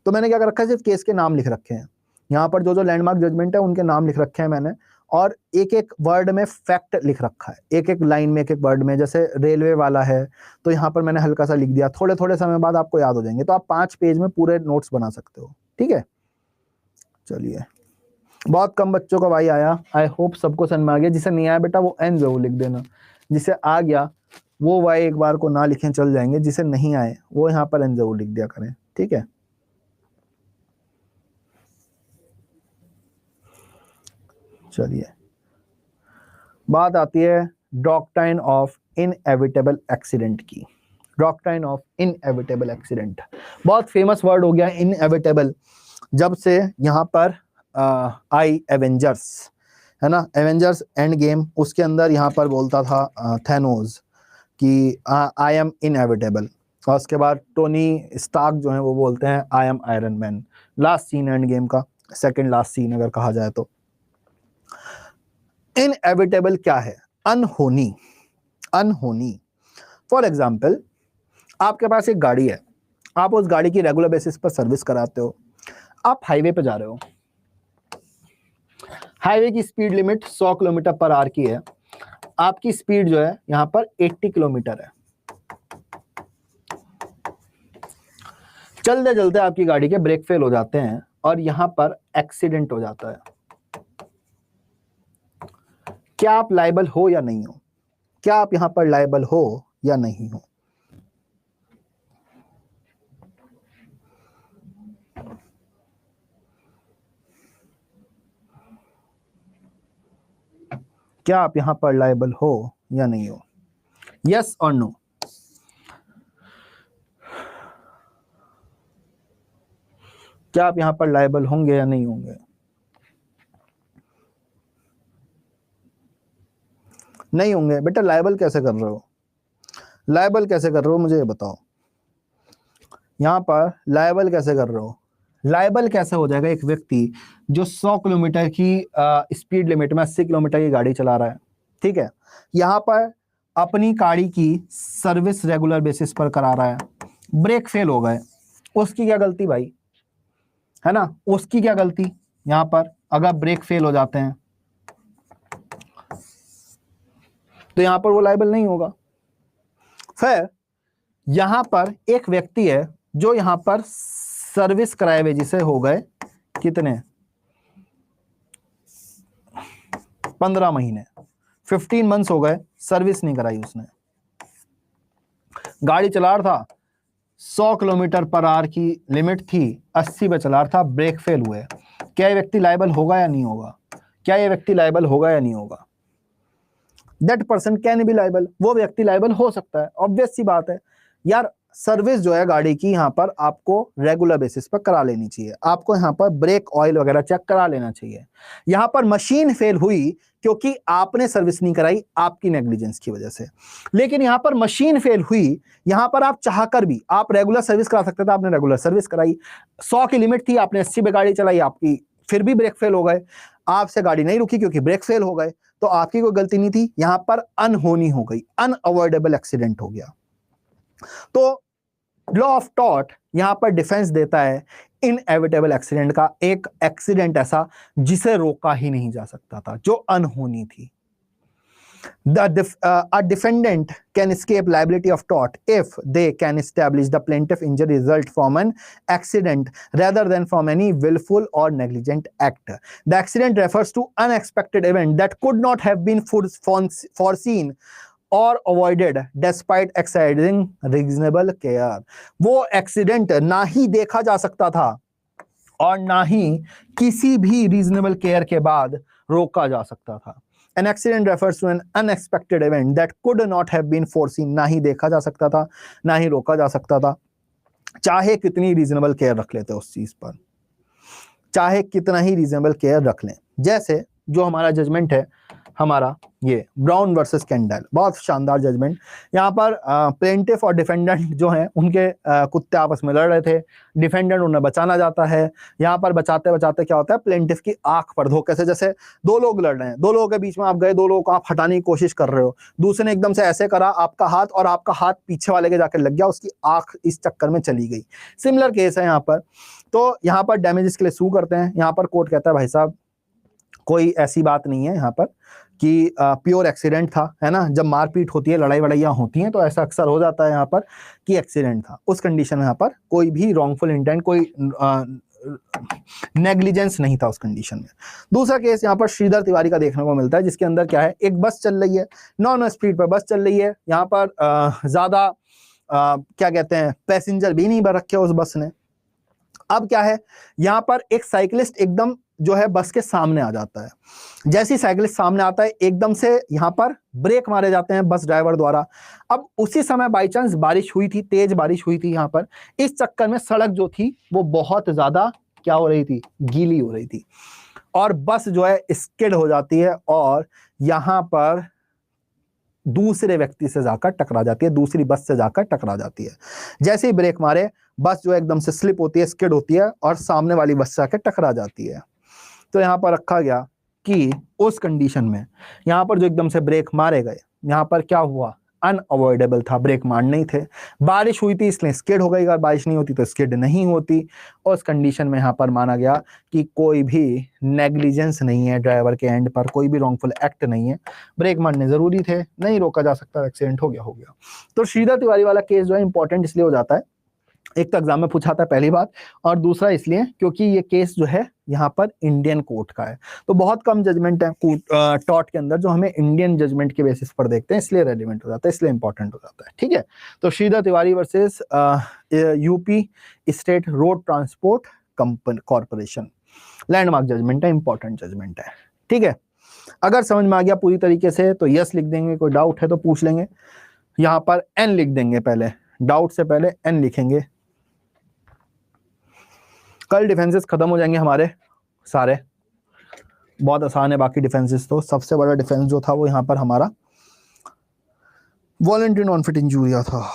तो मैंने क्या कर रखा है, सिर्फ केस के नाम लिख रखे हैं, यहाँ पर जो जो लैंडमार्क जजमेंट है उनके नाम लिख रखे हैं मैंने, और एक एक वर्ड में फैक्ट लिख रखा है, एक एक लाइन में, एक एक वर्ड में। जैसे रेलवे वाला है तो यहाँ पर मैंने हल्का सा लिख दिया, थोड़े थोड़े समय बाद आपको याद हो जाएंगे। तो आप 5 पेज में पूरे नोट्स बना सकते हो, ठीक है। चलिए, बहुत कम बच्चों का भाई आया, आई होप सबको समझ में आ गया। जिसे नहीं आया बेटा वो एन जरूर लिख देना, जिसे आ गया वो वाई एक बार को ना लिखें चल जाएंगे, जिसे नहीं आए वो यहाँ पर एन जरूर लिख दिया करें, ठीक है। चलिए, बात आती है डॉक्ट्राइन ऑफ इनएविटेबल एक्सीडेंट की। डॉक्ट्राइन ऑफ इनएविटेबल एक्सीडेंट बहुत फेमस वर्ड हो गया इनएविटेबल, जब से यहाँ पर आई एवेंजर्स, है ना, एवेंजर्स एंड गेम, उसके अंदर यहाँ पर बोलता था थैनोस कि आई एम इनएविटेबल, और उसके बाद टोनी स्टार्क जो है वो बोलते हैं I am Iron Man. Last scene Endgame का, सेकंड लास्ट सीन अगर कहा जाए तो। इनएविटेबल क्या है? अनहोनी, अनहोनी। फॉर एग्जाम्पल, आपके पास एक गाड़ी है, आप उस गाड़ी की रेगुलर बेसिस पर सर्विस कराते हो, आप हाईवे पे जा रहे हो, हाईवे की speed limit 100 kilometre per hour की है, आपकी स्पीड जो है यहां पर 80 किलोमीटर है। चलते चलते आपकी गाड़ी के ब्रेक फेल हो जाते हैं और यहां पर एक्सीडेंट हो जाता है। क्या आप लायबल हो या नहीं हो? क्या आप यहां पर लायबल हो या नहीं हो? क्या आप यहां पर लायबल हो या नहीं हो? यस और नो? क्या आप यहां पर लायबल होंगे या नहीं होंगे? नहीं होंगे। बेटा लायबल कैसे कर रहे हो? लायबल कैसे कर रहे हो मुझे ये बताओ। यहां पर लायबल कैसे कर रहे हो? लायबल कैसे हो जाएगा एक व्यक्ति जो 100 किलोमीटर की स्पीड लिमिट में 80 किलोमीटर की गाड़ी चला रहा है, ठीक है, यहां पर अपनी गाड़ी की सर्विस रेगुलर बेसिस पर करा रहा है, ब्रेक फेल हो गए, उसकी क्या गलती भाई, है ना, उसकी क्या गलती? यहां पर अगर ब्रेक फेल हो जाते हैं तो यहां पर वो लायबल नहीं होगा। फिर यहां पर एक व्यक्ति है जो यहां पर सर्विस कराए हुए जिसे हो गए कितने, 15 महीने, 15 मंथ्स हो गए, सर्विस नहीं कराई उसने, गाड़ी चला रहा था, 100 किलोमीटर पर आवर की लिमिट थी, 80 पे चला रहा था, ब्रेक फेल हुए, क्या ये व्यक्ति लायबल होगा या नहीं होगा? क्या ये व्यक्ति लायबल होगा या नहीं होगा? That person can be liable, वो व्यक्ति लायबल हो सकता है, ऑब्वियस सी बात है यार। सर्विस जो है गाड़ी की यहाँ पर आपको रेगुलर बेसिस पर करा लेनी चाहिए, आपको यहाँ पर ब्रेक ऑयल वगैरह चेक करा लेना चाहिए। यहाँ पर मशीन फेल हुई क्योंकि आपने सर्विस नहीं कराई, आपकी नेग्लिजेंस की वजह से, लेकिन यहाँ पर मशीन फेल हुई, यहाँ पर आप चाहकर भी आप रेगुलर सर्विस करा सकते थे, आपने रेगुलर सर्विस कराई, 100 की लिमिट थी, आपने 80 पे गाड़ी चलाई, आपकी फिर भी ब्रेक फेल हो गए, आपसे गाड़ी नहीं रुकी क्योंकि ब्रेक फेल हो गए, तो आपकी कोई गलती नहीं थी, यहां पर अनहोनी हो गई, अनअवॉइडेबल एक्सीडेंट हो गया। तो लॉ ऑफ टॉर्ट यहां पर डिफेंस देता है इनएविटेबल एक्सीडेंट का, एक एक्सीडेंट ऐसा जिसे रोका ही नहीं जा सकता था, जो अनहोनी थी। A defendant can escape liability of tort if they can establish the plaintiff injury result from an accident rather than from any willful or negligent act. The accident refers to unexpected event that could not have been foreseen और avoided despite exercising reasonable care. वो accident ना ही देखा जा सकता था और ना ही किसी भी रीजनेबल केयर के बाद रोका जा सकता था। An accident refers to an unexpected event that could not have been foreseen, ना ही देखा जा सकता था ना ही रोका जा सकता था, चाहे कितनी रीजनेबल केयर रख लेते उस चीज पर, चाहे कितना ही रीजनेबल केयर रख लें। जैसे जो हमारा जजमेंट है हमारा ये ब्राउन वर्सेस कैंडल, बहुत शानदार जजमेंट। यहाँ पर प्लेंटिफ और डिफेंडेंट जो हैं उनके कुत्ते आपस में लड़ रहे थे, डिफेंडेंट उन्हें बचाना जाता है। यहाँ पर बचाते बचाते क्या होता है, प्लेंटिफ की आंख पर धोखे से, जैसे दो लोग लड़ रहे हैं, दो लोगों के बीच में आप गए, दो लोगों को आप हटाने की कोशिश कर रहे हो, दूसरे ने एकदम से ऐसे करा आपका हाथ और आपका हाथ पीछे वाले के जाकर लग गया, उसकी आंख इस चक्कर में चली गई। सिमिलर केस है यहाँ पर। तो यहाँ पर डैमेजेस के लिए सू करते हैं। यहाँ पर कोर्ट कहता है भाई साहब कोई ऐसी बात नहीं है यहाँ पर कि प्योर एक्सीडेंट था, है ना। जब मारपीट होती है, लड़ाई वड़ाइयाँ होती हैं तो ऐसा अक्सर हो जाता है यहाँ पर कि एक्सीडेंट था। उस कंडीशन में यहाँ पर कोई भी रॉन्गफुल इंटेंट, कोई नेग्लिजेंस नहीं था उस कंडीशन में। दूसरा केस यहाँ पर श्रीधर तिवारी का देखने को मिलता है, जिसके अंदर क्या है, एक बस चल रही है, नॉन स्पीड पर बस चल रही है। यहाँ पर ज्यादा क्या कहते हैं, पैसेंजर भी नहीं भर रखे उस बस ने। अब क्या है, यहाँ पर एक साइकिलिस्ट एकदम जो है बस के सामने आ जाता है। जैसे ही साइकिलिस्ट सामने आता है, एकदम से यहाँ पर ब्रेक मारे जाते हैं बस ड्राइवर द्वारा। अब उसी समय बाई चांस बारिश हुई थी, तेज बारिश हुई थी यहाँ पर। इस चक्कर में सड़क जो थी वो बहुत ज्यादा क्या हो रही थी, गीली हो रही थी, और बस जो है स्किड हो जाती है और यहाँ पर दूसरे व्यक्ति से जाकर टकरा जाती है, दूसरी बस से जाकर टकरा जाती है। जैसे ही ब्रेक मारे, बस जो एकदम से स्लिप होती है, स्किड होती है और सामने वाली बस से आकर टकरा जाती है। तो यहाँ पर रखा गया कि उस कंडीशन में यहाँ पर जो एकदम से ब्रेक मारे गए, यहाँ पर क्या हुआ, अनअवॉइडेबल था, ब्रेक मारने ही थे। बारिश हुई थी इसलिए स्किड हो गई, अगर बारिश नहीं होती तो स्किड नहीं होती। और उस कंडीशन में यहाँ पर माना गया कि कोई भी नेग्लिजेंस नहीं है ड्राइवर के एंड पर, कोई भी रॉन्गफुल एक्ट नहीं है, ब्रेक मारने जरूरी थे, नहीं रोका जा सकता, एक्सीडेंट हो गया हो गया। तो श्रीधर तिवारी वाला केस जो है इंपॉर्टेंट इसलिए हो जाता है, एक तो एग्जाम में पूछा था पहली बात, और दूसरा इसलिए क्योंकि ये केस जो है यहाँ पर इंडियन कोर्ट का है। तो बहुत कम जजमेंट है टॉट के अंदर जो हमें इंडियन जजमेंट के बेसिस पर देखते हैं, इसलिए रेलिवेंट हो जाता है, इसलिए इंपॉर्टेंट हो जाता है। ठीक है, तो Shridhar Tiwari versus UP state road transport corporation, landmark judgment है, इंपॉर्टेंट जजमेंट है। ठीक है, अगर समझ में आ गया पूरी तरीके से तो यस लिख देंगे, कोई डाउट है तो पूछ लेंगे। यहाँ पर एन लिख देंगे, पहले डाउट से पहले एन लिखेंगे। कल डिफेंसेस खत्म हो जाएंगे हमारे सारे, बहुत आसान है बाकी डिफेंसेस। तो सबसे बड़ा डिफेंस जो था वो यहाँ पर हमारा वॉलंटरी नॉन फिट इंजूरिया था।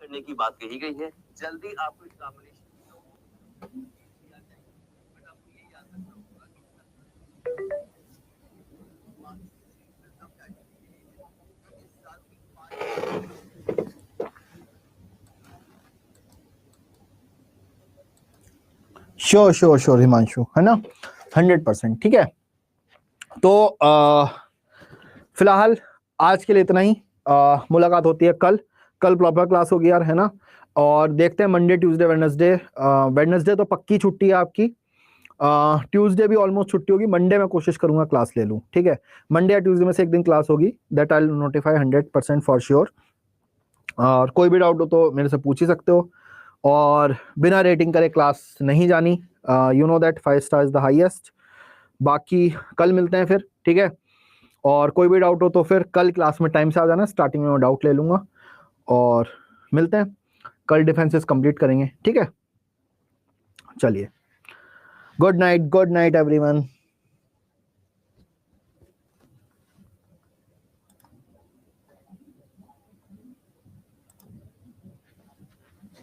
करने की बात कही गई है, जल्दी आपको examination sure sure sure Himanshu, है ना, 100%। ठीक है, तो फिलहाल आज के लिए इतना ही। मुलाकात होती है कल प्रॉपर क्लास होगी यार, है ना। और देखते हैं मंडे ट्यूसडे वेडनेसडे। वेडनेसडे तो पक्की छुट्टी है आपकी, ट्यूसडे भी ऑलमोस्ट छुट्टी होगी, मंडे में कोशिश करूंगा क्लास ले लूँ। ठीक है, मंडे या ट्यूसडे में से एक दिन क्लास होगी, that I will notify 100% for sure. और कोई भी डाउट हो तो मेरे से पूछ ही सकते हो, और बिना रेटिंग करे क्लास नहीं जानी, you know that 5 star is the highest. बाकी कल मिलते हैं फिर, ठीक है। और कोई भी डाउट हो तो फिर कल क्लास में टाइम से आ जाना, स्टार्टिंग में मैं डाउट ले लूँगा, और मिलते हैं कल, डिफेंसेस कंप्लीट करेंगे। ठीक है, चलिए, गुड नाइट एवरीवन।